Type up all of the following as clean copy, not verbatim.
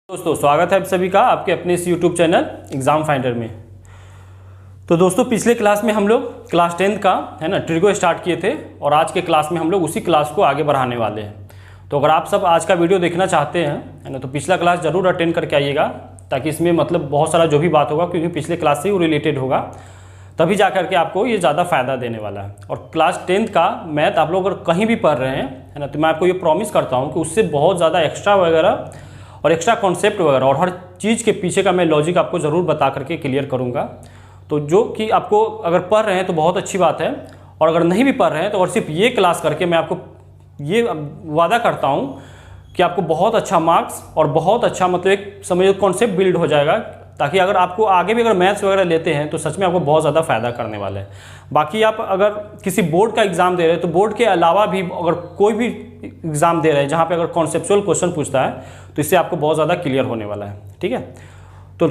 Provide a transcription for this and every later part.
दोस्तों स्वागत है आप सभी का आपके अपने इस YouTube चैनल एग्ज़ाम फाइंडर में। तो दोस्तों पिछले क्लास में हम लोग क्लास 10 का है ना ट्रिगो स्टार्ट किए थे और आज के क्लास में हम लोग उसी क्लास को आगे बढ़ाने वाले हैं। तो अगर आप सब आज का वीडियो देखना चाहते हैं है ना तो पिछला क्लास ज़रूर अटेंड करके आइएगा, ताकि इसमें मतलब बहुत सारा जो भी बात होगा क्योंकि पिछले क्लास से ही वो रिलेटेड होगा, तभी जा करके आपको ये ज़्यादा फ़ायदा देने वाला है। और क्लास 10 का मैथ आप लोग अगर कहीं भी पढ़ रहे हैं है ना तो मैं आपको ये प्रॉमिस करता हूँ कि उससे बहुत ज़्यादा एक्स्ट्रा वगैरह और एक्स्ट्रा कॉन्सेप्ट वगैरह और हर चीज़ के पीछे का मैं लॉजिक आपको ज़रूर बता करके क्लियर करूँगा। तो जो कि आपको अगर पढ़ रहे हैं तो बहुत अच्छी बात है, और अगर नहीं भी पढ़ रहे हैं तो और सिर्फ ये क्लास करके मैं आपको ये वादा करता हूँ कि आपको बहुत अच्छा मार्क्स और बहुत अच्छा मतलब एक समझो कॉन्सेप्ट बिल्ड हो जाएगा, ताकि अगर आपको आगे भी अगर मैथ्स वगैरह लेते हैं तो सच में आपको बहुत ज़्यादा फ़ायदा करने वाला है। बाकी आप अगर किसी बोर्ड का एग्ज़ाम दे रहे हैं तो बोर्ड के अलावा भी अगर कोई भी एग्ज़ाम दे रहे हैं जहाँ पे अगर कॉन्सेप्चुअल क्वेश्चन पूछता है तो इससे आपको बहुत ज़्यादा क्लियर होने वाला है। ठीक है, तो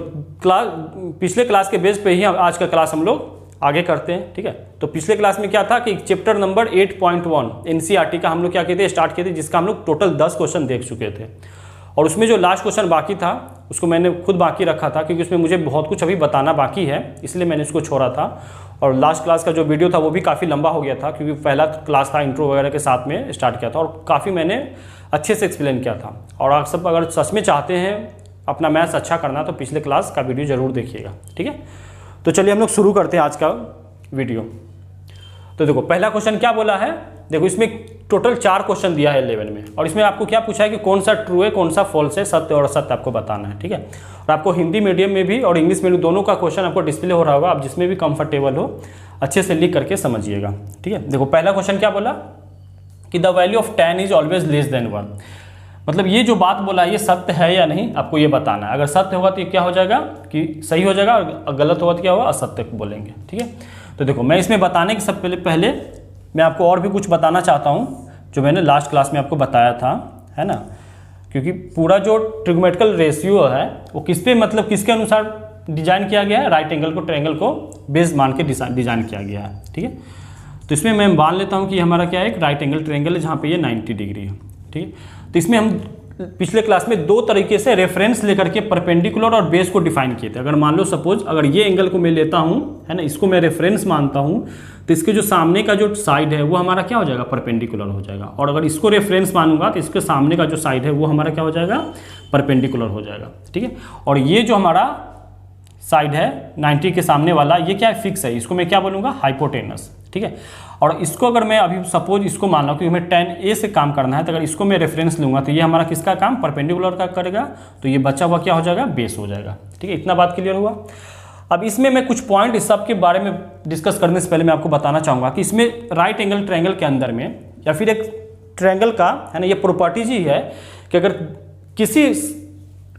पिछले क्लास के बेस पे ही आज का क्लास हम लोग आगे करते हैं। ठीक है, तो पिछले क्लास में क्या था कि चैप्टर नंबर 8.1 NCERT का हम लोग क्या किए थे, स्टार्ट किए थे, जिसका हम लोग टोटल 10 क्वेश्चन देख चुके थे। और उसमें जो लास्ट क्वेश्चन बाकी था उसको मैंने खुद बाकी रखा था क्योंकि उसमें मुझे बहुत कुछ अभी बताना बाकी है, इसलिए मैंने उसको छोड़ा था। और लास्ट क्लास का जो वीडियो था वो भी काफ़ी लंबा हो गया था क्योंकि पहला क्लास था इंट्रो वगैरह के साथ में स्टार्ट किया था और काफ़ी मैंने अच्छे से एक्सप्लेन किया था। और आप सब अगर सच में चाहते हैं अपना मैथ्स अच्छा करना तो पिछले क्लास का वीडियो ज़रूर देखिएगा। ठीक है, तो चलिए हम लोग शुरू करते हैं आज का वीडियो। तो देखो पहला क्वेश्चन क्या बोला है, देखो इसमें टोटल 4 क्वेश्चन दिया है 11 में, और इसमें आपको क्या पूछा है कि कौन सा ट्रू है कौन सा फॉल्स है, सत्य और असत्य आपको बताना है। ठीक है, और आपको हिंदी मीडियम में भी और इंग्लिश मीडियम दोनों का क्वेश्चन आपको डिस्प्ले हो रहा होगा, आप जिसमें भी कंफर्टेबल हो अच्छे से लिख करके समझिएगा। ठीक है, देखो पहला क्वेश्चन क्या बोला कि the value of 10 is always less than 1। मतलब ये जो बात बोला है ये सत्य है या नहीं आपको ये बताना है। अगर सत्य होगा तो ये क्या हो जाएगा कि सही हो जाएगा, और गलत होगा तो क्या होगा, असत्य बोलेंगे। ठीक है, तो देखो मैं इसमें बताने के सब पहले मैं आपको और भी कुछ बताना चाहता हूँ जो मैंने लास्ट क्लास में आपको बताया था, है ना, क्योंकि पूरा जो ट्रिग्नोमेट्रिकल रेशियो है वो किस पे मतलब किसके अनुसार डिजाइन किया गया है, राइट एंगल को ट्रायंगल को बेस मान के डिजाइन किया गया है। ठीक है, तो इसमें मैं मान लेता हूँ कि हमारा क्या है, एक राइट एंगल ट्रायंगल है जहाँ पे ये 90 डिग्री है। ठीक है, तो इसमें हम पिछले क्लास में 2 तरीके से रेफरेंस लेकर के परपेंडिकुलर और बेस को डिफाइन किए थे। अगर मान लो सपोज अगर ये एंगल को मैं लेता हूँ है ना, इसको मैं रेफरेंस मानता हूँ, तो इसके जो सामने का जो साइड है वो हमारा क्या हो जाएगा, परपेंडिकुलर हो जाएगा। और अगर इसको रेफरेंस मानूंगा तो इसके सामने का जो साइड है वो हमारा क्या हो जाएगा, परपेंडिकुलर हो जाएगा। ठीक है, और ये जो हमारा साइड है 90 के सामने वाला ये क्या है, फिक्स है, इसको मैं क्या बोलूँगा, हाइपोटेनस। ठीक है, और इसको अगर मैं अभी सपोज इसको मान लो कि हमें tan A से काम करना है, तो अगर इसको मैं रेफरेंस लूँगा तो ये हमारा किसका काम, परपेंडिकुलर का करेगा, तो ये बचा हुआ क्या हो जाएगा, बेस हो जाएगा। ठीक है, इतना बात क्लियर हुआ। अब इसमें मैं कुछ पॉइंट इस सब के बारे में डिस्कस करने से पहले मैं आपको बताना चाहूँगा कि इसमें राइट एंगल ट्रायंगल के अंदर में या फिर एक ट्रायंगल का है ना ये प्रॉपर्टीज ही है कि अगर किसी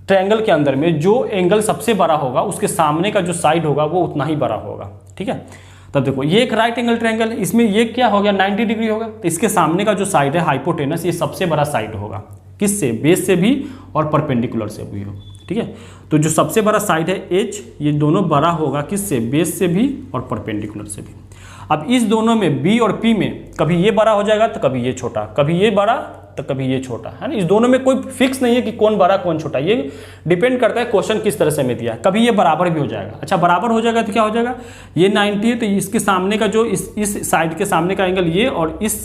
ट्रायंगल के अंदर में जो एंगल सबसे बड़ा होगा उसके सामने का जो साइड होगा वो उतना ही बड़ा होगा। ठीक है, तब देखो ये एक राइट एंगल ट्रायंगल है, इसमें ये क्या हो गया, 90 डिग्री होगा, तो इसके सामने का जो साइड है हाइपोटेनस ये सबसे बड़ा साइड होगा, किससे, बेस से भी और परपेंडिकुलर से भी हो। ठीक है, तो जो सबसे बड़ा साइड है H ये दोनों बड़ा होगा किससे, बेस से भी और परपेंडिकुलर से भी। अब इस दोनों में B और P में कभी ये बड़ा हो जाएगा तो कभी ये छोटा, कभी ये बड़ा तो कभी ये छोटा, है ना। इस दोनों में कोई फिक्स नहीं है कि कौन बड़ा कौन छोटा, ये डिपेंड करता है क्वेश्चन किस तरह से में दिया है। कभी ये बराबर भी हो जाएगा। अच्छा बराबर हो जाएगा तो क्या हो जाएगा, ये 90 है तो इसके सामने का जो इस साइड के सामने का एंगल ये और इस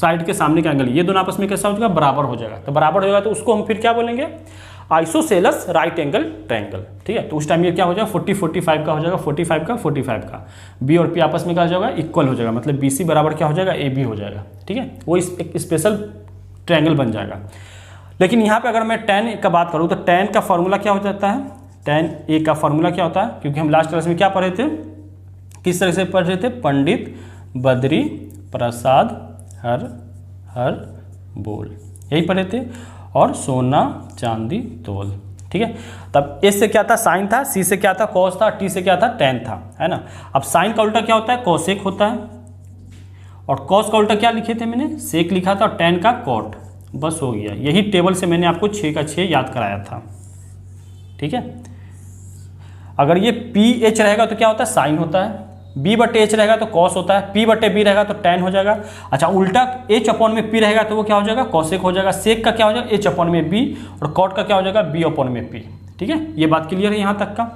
साइड के सामने का एंगल ये दोनों आपस में कैसा हो जाएगा, बराबर हो जाएगा। तो बराबर हो जाएगा तो उसको हम फिर क्या बोलेंगे, आइसोसेलेस राइट एंगल ट्रायंगल। ठीक है, तो उस टाइम ये क्या हो जाएगा, 40-45 का हो जाएगा, 45 का 45 का, बी और पी आपस में क्या हो जाएगा, इक्वल हो जाएगा, मतलब BC बराबर क्या हो जाएगा, AB हो जाएगा। ठीक है, वो एक स्पेशल ट्रायंगल बन जाएगा। लेकिन यहाँ पे अगर मैं tan A का बात करूँ तो tan का फॉर्मूला क्या हो जाता है, tan A का फॉर्मूला क्या होता है, क्योंकि हम लास्ट क्लास में क्या पढ़े थे, किस तरह से पढ़ रहे थे, पंडित बद्री प्रसाद हर बोल, यही पढ़े थे, और सोना चांदी तोल। ठीक है, तब S से क्या था, साइन था, C से क्या था, कॉस था, T से क्या था, tan था, है ना। अब साइन का उल्टा क्या होता है, कोसेक होता है, और कॉस का उल्टा क्या लिखे थे मैंने, सेक लिखा था, और tan का कॉट, बस हो गया। यही टेबल से मैंने आपको 6 का 6 याद कराया था। ठीक है, अगर ये PH रहेगा तो क्या होता है, साइन होता है, b/h रहेगा तो cos होता है, p/b रहेगा तो tan हो जाएगा। अच्छा उल्टा h/p रहेगा तो वो क्या हो जाएगा, cosec हो जाएगा। sec का क्या हो जाएगा, h/b, और cot का क्या हो जाएगा, b/p। ठीक है, ये बात क्लियर है यहाँ तक का।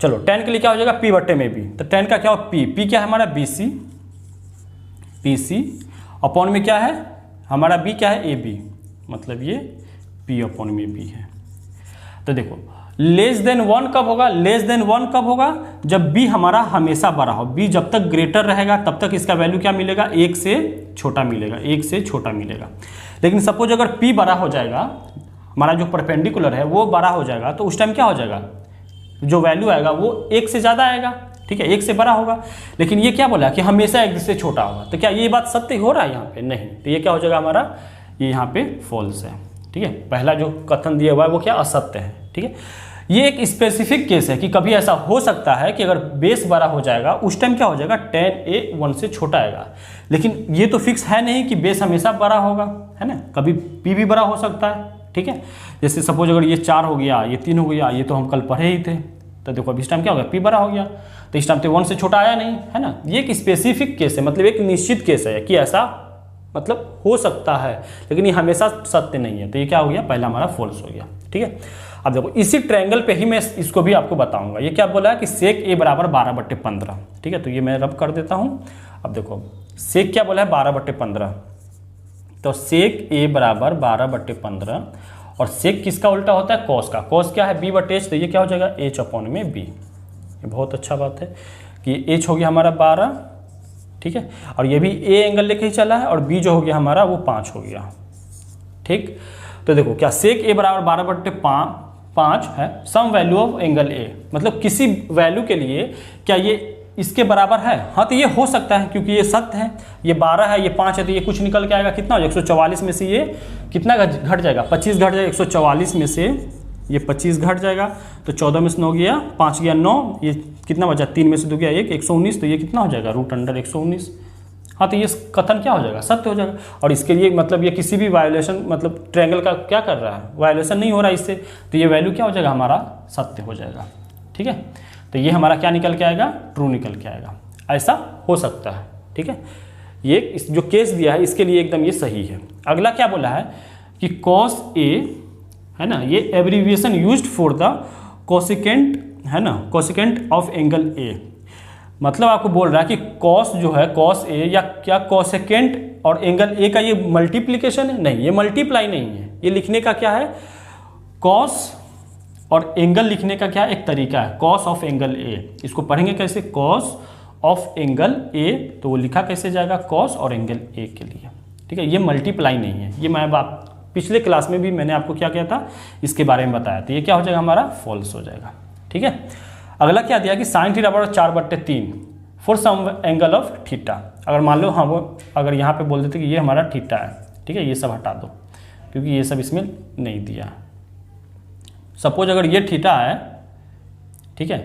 चलो tan के लिए क्या हो जाएगा, p/b, तो tan का क्या हो, p क्या है हमारा, bc अपॉन में क्या है हमारा, b क्या है, ab, मतलब ये p/b है। तो देखो लेस देन 1 कब होगा, लेस देन 1 कब होगा, जब b हमारा हमेशा बड़ा हो। b जब तक ग्रेटर रहेगा तब तक इसका वैल्यू क्या मिलेगा, 1 से छोटा मिलेगा, 1 से छोटा मिलेगा। लेकिन सपोज अगर p बड़ा हो जाएगा, हमारा जो परपेंडिकुलर है वो बड़ा हो जाएगा, तो उस टाइम क्या हो जाएगा, जो वैल्यू आएगा वो 1 से ज़्यादा आएगा। ठीक है, 1 से बड़ा होगा। लेकिन ये क्या बोला कि हमेशा 1 से छोटा होगा, तो क्या ये बात सत्य हो रहा है यहाँ पे, नहीं। तो ये क्या हो जाएगा हमारा, ये यहाँ पे फॉल्स है। ठीक है, पहला जो कथन दिया हुआ है वो क्या, असत्य है। ठीक है, ये एक स्पेसिफिक केस है कि कभी ऐसा हो सकता है कि अगर बेस बड़ा हो जाएगा उस टाइम क्या हो जाएगा, tan a 1 से छोटा आएगा। लेकिन ये तो फिक्स है नहीं कि बेस हमेशा बड़ा होगा, है ना, कभी p भी बड़ा हो सकता है। ठीक है, जैसे सपोज अगर ये 4 हो गया, ये 3 हो गया, ये तो हम कल पढ़े ही थे, तो देखो अब इस टाइम क्या हो गया, p बड़ा हो गया, तो इस टाइम तो 1 से छोटा आया नहीं, है ना। ये एक स्पेसिफिक केस है, मतलब एक निश्चित केस है कि ऐसा मतलब हो सकता है, लेकिन ये हमेशा सत्य नहीं है। तो ये क्या हो गया, पहला हमारा फॉल्स हो गया। ठीक है, अब देखो इसी ट्रायंगल पे ही मैं इसको भी आपको बताऊंगा। ये क्या बोला है कि sec a बराबर 12/15। ठीक है, तो ये मैं रब कर देता हूँ। अब देखो sec क्या बोला है, 12/15, तो sec a बराबर 12/15, और sec किसका उल्टा होता है, cos का। cos क्या है, b/h, तो ये क्या हो जाएगा, h/b। ये बहुत अच्छा बात है कि h हो गया हमारा 12। ठीक है, और ये भी a एंगल लेके ही चला है, और b जो हो गया हमारा वो 5 हो गया। ठीक, तो देखो क्या sec a बराबर 12/5 है, some value of angle a, मतलब किसी वैल्यू के लिए क्या ये इसके बराबर है। हाँ, तो ये हो सकता है क्योंकि ये सत्य है, ये 12 है, ये 5 है, तो ये कुछ निकल के आएगा, कितना हो जाएगा, 144 में से ये कितना घट जाएगा, 25 घट जाएगा। 144 में से ये 25 घट जाएगा, तो 14 में से 9 गया, 5 गया 9, ये कितना बचा, 3 में से 2 गया 1, 119, तो ये कितना हो जाएगा, √119। हाँ, तो ये कथन क्या हो जाएगा, सत्य हो जाएगा। और इसके लिए मतलब ये किसी भी वायोलेशन, मतलब ट्रायंगल का क्या कर रहा है, वायोलेशन नहीं हो रहा है इससे, तो ये वैल्यू क्या हो जाएगा, हमारा सत्य हो जाएगा। ठीक है, तो ये हमारा क्या निकल के आएगा, ट्रू निकल के आएगा। ऐसा हो सकता है। ठीक है, ये जो केस दिया है इसके लिए एकदम ये सही है। अगला क्या बोला है कि cos a, है ना, ये abbreviation used for the cosecant, है ना, कोसिकेंट ऑफ एंगल a, मतलब आपको बोल रहा है कि cos जो है, cos a या क्या कोसेकेंट और एंगल a का ये मल्टीप्लिकेशन है, नहीं, ये मल्टीप्लाई नहीं है। ये लिखने का क्या है, cos और एंगल लिखने का क्या एक तरीका है, cos ऑफ एंगल a। इसको पढ़ेंगे कैसे, cos ऑफ एंगल a, तो वो लिखा कैसे जाएगा, cos और एंगल a के लिए। ठीक है, ये मल्टीप्लाई नहीं है, ये मैं पिछले क्लास में भी मैंने आपको क्या किया था, इसके बारे में बताया। तो ये क्या हो जाएगा, हमारा फॉल्स हो जाएगा। ठीक है, अगला क्या दिया कि sin थीटा बराबर 4/3 for some angle of theta. अगर मान लो हम अगर यहाँ पे बोल देते कि ये हमारा थीटा है, ठीक है, ये सब हटा दो क्योंकि ये सब इसमें नहीं दिया। सपोज अगर ये थीटा है, ठीक है,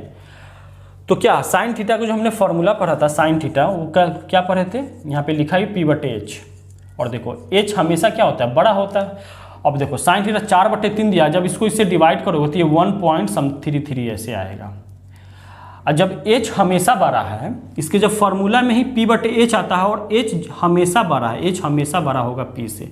तो क्या sin थीटा को जो हमने फॉर्मूला पढ़ा था sin थीटा, वो क्या पढ़े थे, यहाँ पे लिखा है p/h, और देखो h हमेशा क्या होता है, बड़ा होता है। अब देखो sin थीटा 4/3 दिया, जब इसको इससे डिवाइड करोगे तो ये 1.33 ऐसे आएगा। और जब h हमेशा बड़ा है, इसके जब फॉर्मूला में ही p/h आता है, और h हमेशा बड़ा है, h हमेशा बड़ा होगा p से,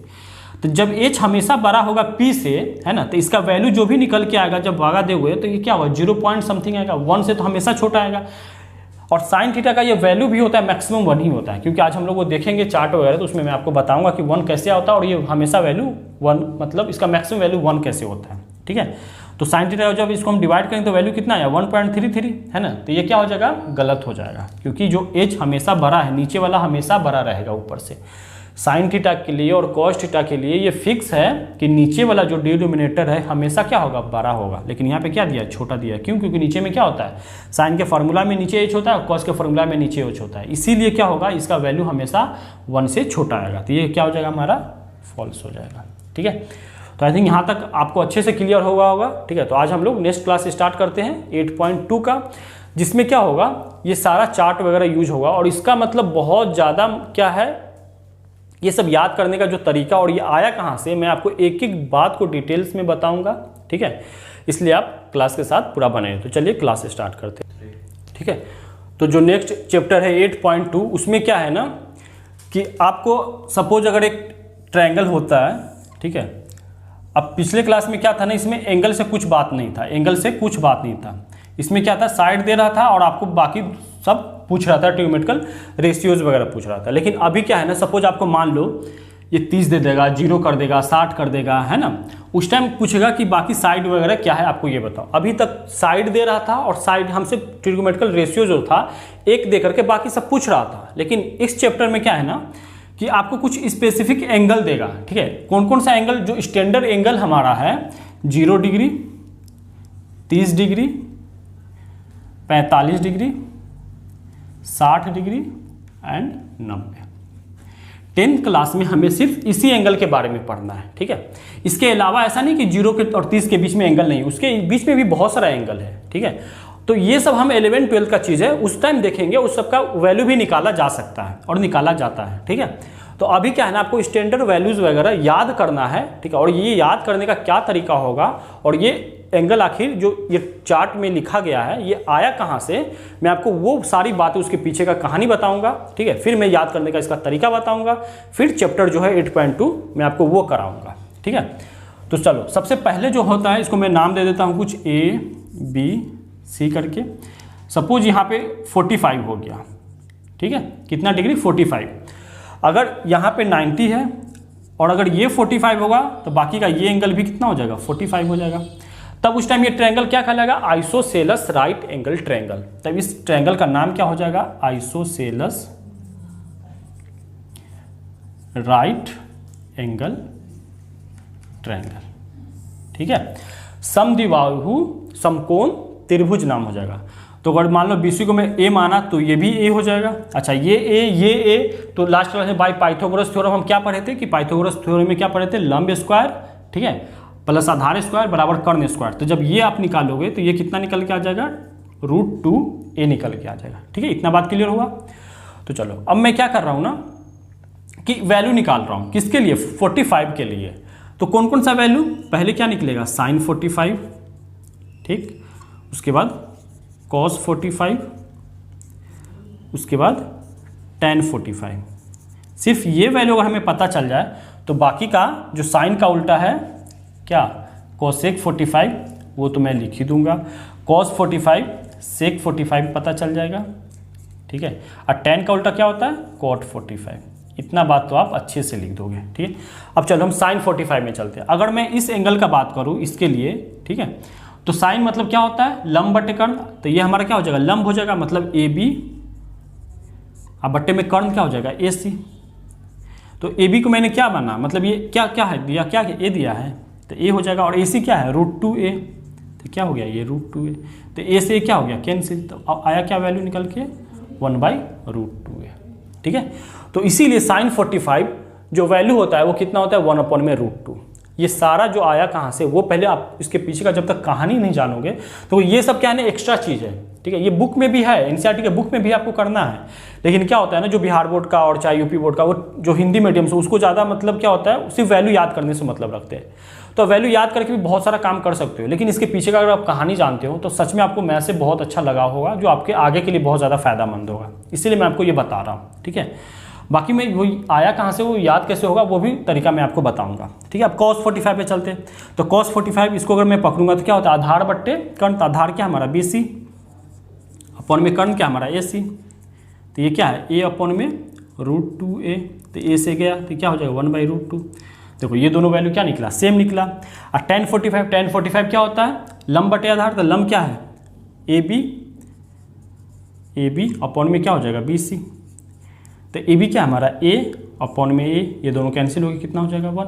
तो जब h हमेशा बड़ा होगा p से, है ना, तो इसका वैल्यू जो भी निकल के आएगा जब भागा दोगे तो ये क्या होगा, 0 पॉइंट समथिंग आएगा, 1 से तो हमेशा छोटा आएगा। और sin थीटा का ये वैल्यू भी होता है मैक्सिमम 1 ही होता है, क्योंकि आज हम लोग वो देखेंगे चार्ट वगैरह, तो उसमें मैं आपको बताऊंगा कि 1 कैसे होता है, और ये हमेशा वैल्यू 1, मतलब इसका मैक्सिमम वैल्यू 1 कैसे होता है। ठीक है, तो sin थीटा जब इसको हम डिवाइड करेंगे तो वैल्यू कितना आया, 1.33, है ना। तो ये क्या हो जाएगा, गलत हो जाएगा, क्योंकि जो h हमेशा बड़ा है, नीचे वाला हमेशा बड़ा रहेगा ऊपर से। sin थीटा के लिए और cos थीटा के लिए ये फिक्स है कि नीचे वाला जो डिनोमिनेटर है हमेशा क्या होगा, बड़ा होगा। लेकिन यहाँ पे क्या दिया, छोटा दिया, क्यों, क्योंकि नीचे में क्या होता है, sin के फॉर्मूला में नीचे h होता है, cos के फॉर्मूला में नीचे h होता है, इसीलिए क्या होगा, इसका वैल्यू हमेशा 1 से छोटा आएगा। तो ये क्या हो जाएगा, हमारा फॉल्स हो जाएगा। ठीक है, तो आई थिंक यहाँ तक आपको अच्छे से क्लियर होगा। ठीक है, तो आज हम लोग नेक्स्ट क्लास स्टार्ट करते हैं 8.2 का, जिसमें क्या होगा, ये सारा चार्ट वगैरह यूज होगा, और इसका मतलब बहुत ज़्यादा क्या है, ये सब याद करने का जो तरीका और ये आया कहाँ से, मैं आपको एक एक बात को डिटेल्स में बताऊंगा। ठीक है, इसलिए आप क्लास के साथ पूरा बने। तो चलिए क्लास स्टार्ट करते हैं। ठीक है, तो जो नेक्स्ट चैप्टर है 8.2 उसमें क्या है ना कि आपको सपोज अगर एक ट्रायंगल होता है, ठीक है। अब पिछले क्लास में क्या था ना, इसमें एंगल से कुछ बात नहीं था, एंगल से कुछ बात नहीं था। इसमें क्या था, साइड दे रहा था और आपको बाकी सब पूछ रहा था, ट्रिग्नोमेट्रिकल रेशियोज वगैरह पूछ रहा था। लेकिन अभी क्या है ना, सपोज आपको मान लो ये 30 दे देगा, 0 कर देगा, 60 कर देगा, है ना। उस टाइम पूछेगा कि बाकी साइड वगैरह क्या है आपको ये बताओ। अभी तक साइड दे रहा था और साइड हमसे ट्रिग्नोमेट्रिकल रेशियो जो था एक दे करके बाकी सब पूछ रहा था। लेकिन इस चैप्टर में क्या है ना कि आपको कुछ स्पेसिफिक एंगल देगा, ठीक है। कौन कौन सा एंगल, जो स्टैंडर्ड एंगल हमारा है 0 degree, 30 degree, 45 degree, 60 degree and 90। 10th class में हमें सिर्फ इसी एंगल के बारे में पढ़ना है, ठीक है। इसके अलावा ऐसा नहीं कि 0 के और 30 के बीच में एंगल नहीं, उसके बीच में भी बहुत सारा एंगल है, ठीक है। तो ये सब हम 11th 12th का चीज़ है, उस टाइम देखेंगे, उस सब का वैल्यू भी निकाला जा सकता है और निकाला जाता है, ठीक है। तो अभी क्या है ना, आपको स्टैंडर्ड वैल्यूज़ वगैरह याद करना है, ठीक है। और ये याद करने का क्या तरीका होगा और ये एंगल आखिर जो ये चार्ट में लिखा गया है ये आया कहाँ से, मैं आपको वो सारी बातें उसके पीछे का कहानी बताऊंगा, ठीक है। फिर मैं याद करने का इसका तरीका बताऊंगा, फिर चैप्टर जो है 8.2 मैं आपको वो कराऊंगा, ठीक है। तो चलो सबसे पहले जो होता है इसको मैं नाम दे देता हूँ कुछ ABC करके। सपोज यहाँ पे 45 हो गया, ठीक है। कितना डिग्री, 45। अगर यहाँ पे 90 है और अगर ये 45 होगा तो बाकी का ये एंगल भी कितना हो जाएगा, 45 हो जाएगा। तब उस टाइम ये ट्रायंगल क्या कहलाएगा, आइसोसेलस राइट एंगल ट्रायंगल। तब इस ट्रायंगल का नाम क्या हो जाएगा, आइसोसेलस राइट एंगल ट्रायंगल, ठीक है। समद्विबाहु समकोण त्रिभुज नाम हो जाएगा। तो अगर मान लो BC को मैं A माना तो ये भी A हो जाएगा। अच्छा ये A, तो लास्ट क्लास में बाय पाइथागोरस थ्योरम हम क्या पढ़े थे कि पाइथागोरस थ्योरम में क्या पढ़े थे, लंब स्क्वायर, ठीक है, प्लस आधार स्क्वायर बराबर कर्ण स्क्वायर। तो जब ये आप निकालोगे तो ये कितना निकल के आ जाएगा, √2a निकल के आ जाएगा, ठीक है। इतना बात क्लियर हुआ। तो चलो अब मैं क्या कर रहा हूँ ना कि वैल्यू निकाल रहा हूँ, किसके लिए, 45 के लिए। तो कौन कौन सा वैल्यू, पहले क्या निकलेगा, sin 45, ठीक, उसके बाद cos 45, उसके बाद tan 45। सिर्फ ये वैल्यू अगर हमें पता चल जाए तो बाकी का जो साइन का उल्टा है क्या, cosec 45, वो तो मैं लिख ही दूंगा। cos 45 sec 45 पता चल जाएगा, ठीक है। और tan का उल्टा क्या होता है, cot 45। इतना बात तो आप अच्छे से लिख दोगे, ठीक है। अब चलो हम sin 45 में चलते हैं। अगर मैं इस एंगल का बात करूं इसके लिए, ठीक है, तो साइन मतलब क्या होता है, लंब बटे कर्ण। तो ये हमारा क्या हो जाएगा, लंब हो जाएगा, मतलब AB, अब बट्टे में कर्ण क्या हो जाएगा, AC। तो AB को मैंने क्या माना, मतलब ये क्या क्या है दिया, क्या A दिया है तो A हो जाएगा। और AC क्या है, √2a, तो क्या हो गया ये √2a। तो A से क्या हो गया, कैंसिल। तो अब आया क्या वैल्यू निकल के, 1/√2a, ठीक है। तो इसीलिए sin 45 जो वैल्यू होता है वो कितना होता है, 1/√2। ये सारा जो आया कहाँ से, वो पहले आप इसके पीछे का जब तक कहानी नहीं जानोगे तो ये सब क्या है ना एक्स्ट्रा चीज़ है, ठीक है। ये बुक में भी है, NCERT के बुक में भी आपको करना है। लेकिन क्या होता है ना, जो बिहार बोर्ड का और चाहे यूपी बोर्ड का, वो जो हिंदी मीडियम से उसको ज़्यादा मतलब क्या होता है, सिर्फ वैल्यू याद करने से मतलब रखते हैं। तो वैल्यू याद करके भी बहुत सारा काम कर सकते हो, लेकिन इसके पीछे का अगर आप कहानी जानते हो तो सच में आपको मैथ से बहुत अच्छा लगा होगा, जो आपके आगे के लिए बहुत ज़्यादा फायदेमंद होगा। इसीलिए मैं आपको ये बता रहा हूँ, ठीक है। बाकी मैं वो आया कहाँ से, वो याद कैसे होगा, वो भी तरीका मैं आपको बताऊंगा, ठीक है। अब cos 45 पे चलते हैं। तो cos 45 इसको अगर मैं पकड़ूंगा तो क्या होता है, आधार बट्टे कर्ण। तो आधार क्या हमारा BC, अपॉन में कर्ण क्या हमारा AC। तो ये क्या है, A अपॉन में √2a। तो A से गया तो क्या हो जाएगा, 1/√2। देखो ये दोनों वैल्यू क्या निकला, सेम निकला। और tan 45 क्या होता है, लंब बटे आधार। तो लंब क्या है, AB अपॉन में क्या हो जाएगा, BC। तो AB क्या हमारा A अपॉन में A, ये दोनों कैंसिल होगी, कितना हो जाएगा, 1।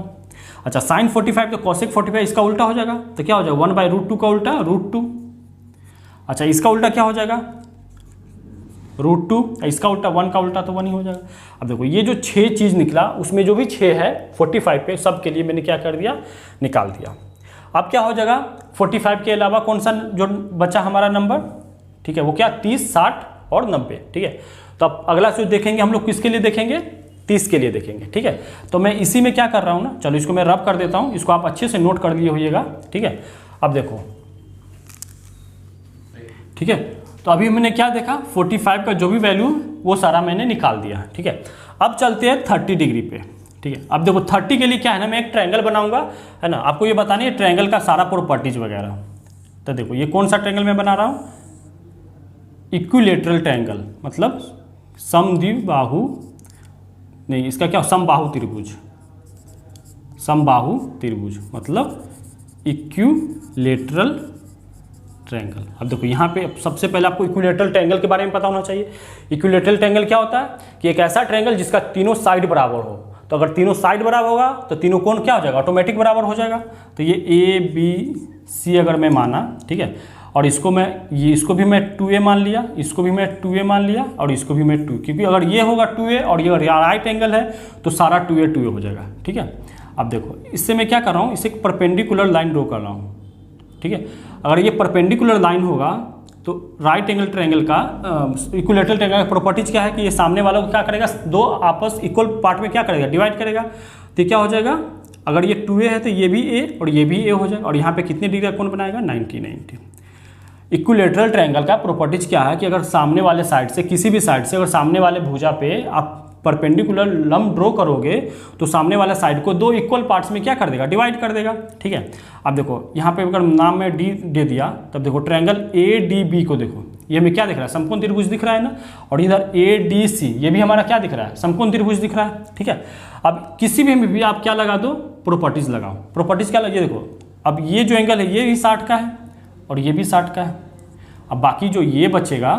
अच्छा sin 45 तो cosec 45 इसका उल्टा हो जाएगा। तो क्या हो जाएगा, 1/√2 का उल्टा √2। अच्छा इसका उल्टा क्या हो जाएगा, √2। इसका उल्टा 1 का उल्टा तो 1 ही हो जाएगा। अब देखो ये जो 6 चीज़ निकला उसमें जो भी 6 है 45 पे सब के लिए मैंने क्या कर दिया, निकाल दिया। अब क्या हो जाएगा, 45 के अलावा कौन सा जो बचा हमारा नंबर, ठीक है, वो क्या, 30, 60 और 90, ठीक है। तो अब अगला स्विच देखेंगे हम लोग किसके लिए देखेंगे, 30 के लिए देखेंगे, ठीक है। तो मैं इसी में क्या कर रहा हूँ ना, चलो इसको मैं रब कर देता हूँ, इसको आप अच्छे से नोट कर लिए होइएगा, ठीक है। अब देखो, ठीक है, तो अभी मैंने क्या देखा, 45 का जो भी वैल्यू वो सारा मैंने निकाल दिया, ठीक है। अब चलते हैं 30 डिग्री पे, ठीक है। अब देखो 30 के लिए क्या है ना, मैं एक ट्रायंगल बनाऊंगा, है ना, आपको ये बताना है ट्रायंगल का सारा प्रॉपर्टीज वगैरह। तो देखो ये कौन सा ट्रायंगल मैं बना रहा हूँ, इक्विलेटरल ट्रायंगल, मतलब समद्विबाहु नहीं, इसका क्या, समबाहु त्रिभुज, समबाहु त्रिभुज मतलब इक्विलेटरल ट्रायंगल। अब देखो यहाँ पे सबसे पहले आपको इक्विलेटरल ट्रायंगल के बारे में पता होना चाहिए। इक्विलेटरल ट्रायंगल क्या होता है कि एक ऐसा ट्रायंगल जिसका तीनों साइड बराबर हो। तो अगर तीनों साइड बराबर होगा तो तीनों कोण क्या हो जाएगा, ऑटोमेटिक बराबर हो जाएगा। तो ये ए बी सी अगर मैं माना, ठीक है, और इसको मैं इसको भी मैं 2a मान लिया, इसको भी मैं 2a मान लिया, और इसको भी मैं 2, क्योंकि अगर ये होगा 2a और ये राइट एंगल है तो सारा 2a हो जाएगा, ठीक है। अब देखो इससे मैं क्या कर रहा हूँ, इसे एक परपेंडिकुलर लाइन ड्रॉ कर रहा हूँ, ठीक है। अगर ये परपेंडिकुलर लाइन होगा तो राइट एंगल ट्रायंगल का इक्विलेटरल ट्रायंगल का प्रॉपर्टीज क्या है कि ये सामने वालों को क्या करेगा, दो आपस इक्वल पार्ट में क्या करेगा, डिवाइड करेगा। तो क्या हो जाएगा, अगर ये 2a है तो ये भी a और ये भी a हो जाएगा, और यहाँ पे कितने डिग्री का कोण बनाएगा, 90। इक्विलेटरल ट्रायंगल का प्रॉपर्टीज क्या है कि अगर सामने वाले साइड से, किसी भी साइड से अगर सामने वाले भुजा पे आप परपेंडिकुलर लंब ड्रॉ करोगे तो सामने वाला साइड को दो इक्वल पार्ट्स में क्या कर देगा, डिवाइड कर देगा, ठीक है। अब देखो यहाँ पे अगर नाम में डी दे दिया, तब देखो ट्रायंगल ए डी बी को देखो, ये हमें क्या दिख रहा है, समकोण त्रिभुज दिख रहा है ना, और इधर ए डी सी ये भी हमारा क्या दिख रहा है, समकोण त्रिभुज दिख रहा है, ठीक है। अब किसी भी आप क्या लगा दो, प्रॉपर्टीज लगाओ। प्रॉपर्टीज क्या लगे, देखो अब ये जो एंगल है ये भी 60 का है और ये भी 60 का है। अब बाकी जो ये बचेगा,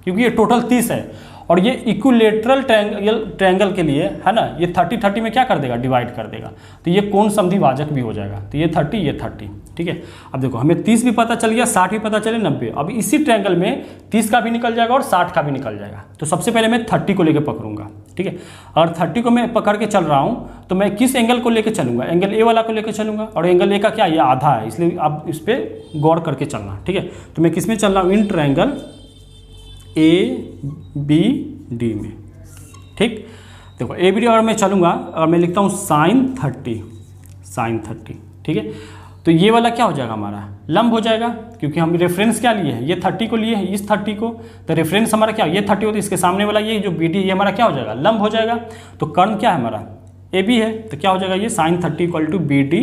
क्योंकि ये टोटल 30 है और ये इक्विलेटरल ट्रायंगल के लिए है ना, ये 30 में क्या कर देगा, डिवाइड कर देगा, तो ये कोण समद्विभाजक भी हो जाएगा। तो ये 30 ये 30, ठीक है। अब देखो हमें 30 भी पता चल गया, 60 भी पता चले, 90। अब इसी ट्रायंगल में 30 का भी निकल जाएगा और 60 का भी निकल जाएगा। तो सबसे पहले मैं 30 को लेकर पकड़ूंगा, ठीक है। अगर 30 को मैं पकड़ के चल रहा हूँ तो मैं किस एंगल को लेकर चलूंगा, एंगल ए वाला को लेकर चलूंगा, और एंगल ए का क्या, ये आधा है, इसलिए आप इस पर गौर करके चलना, ठीक है। तो मैं किस में चल रहा हूँ, in triangle A B D में, ठीक। देखो ए बी डी अगर मैं चलूंगा, अगर मैं लिखता हूँ साइन 30, ठीक है, तो ये वाला क्या हो जाएगा, हमारा लंब हो जाएगा, क्योंकि हम रेफरेंस क्या लिए हैं, ये 30 को लिए हैं, इस 30 को, तो रेफरेंस हमारा क्या, ये 30 होता है, इसके सामने वाला ये जो बी डी ये हमारा क्या हो जाएगा, लंब हो जाएगा। तो कर्ण क्या है हमारा, ए बी है, तो क्या हो जाएगा, ये sine 30 equal to B D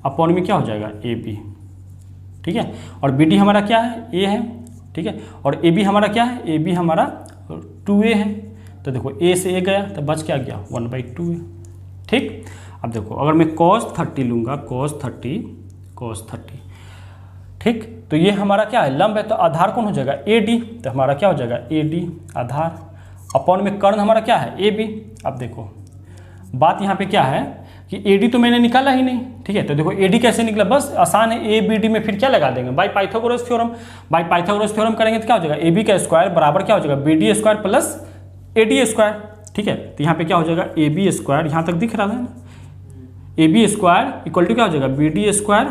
upon में क्या हो जाएगा, ए बी, ठीक है। और बी डी हमारा क्या है, ए है, ठीक है, और ए बी हमारा क्या है, ए बी हमारा 2a है। तो देखो a से a गया तो बच क्या गया, 1/2 है, ठीक। अब देखो अगर मैं cos 30 लूँगा, cos 30, ठीक, तो ये हमारा क्या है, लंब है, तो आधार कौन हो जाएगा, AD, तो हमारा क्या हो जाएगा, AD आधार अपॉन में कर्ण हमारा क्या है, AB। अब देखो बात यहाँ पे क्या है कि AD तो मैंने निकाला ही नहीं, ठीक है। तो देखो AD कैसे निकला, बस आसान है, ABD में फिर क्या लगा देंगे, बाय पाइथागोरस थ्योरम करेंगे तो क्या हो जाएगा, AB का स्क्वायर बराबर क्या हो जाएगा, BD square plus AD square, ठीक है। तो यहाँ पे क्या हो जाएगा, AB स्क्वायर, यहाँ तक दिख रहा था ना, AB स्क्वायर इक्वल टू क्या हो जाएगा, BD square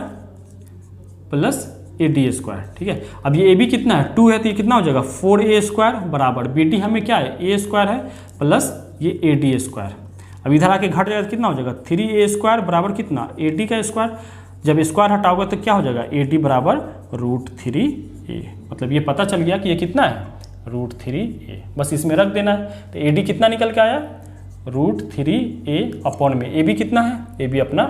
plus AD square, ठीक है। अब ये AB कितना है, 2 है, तो ये कितना हो जाएगा, 4A स्क्वायर बराबर BD हमें क्या है, A स्क्वायर है प्लस ये AD स्क्वायर। अब इधर आके घट जाएगा तो कितना हो जाएगा, 3A स्क्वायर बराबर कितना, AD का स्क्वायर। जब स्क्वायर हटाओगे तो क्या हो जाएगा, AD बराबर √3A। मतलब ये पता चल गया कि ये कितना है, √3A। बस इसमें रख देना है। तो AD कितना निकल के आया, √3A अपॉन में AB कितना है, AB अपना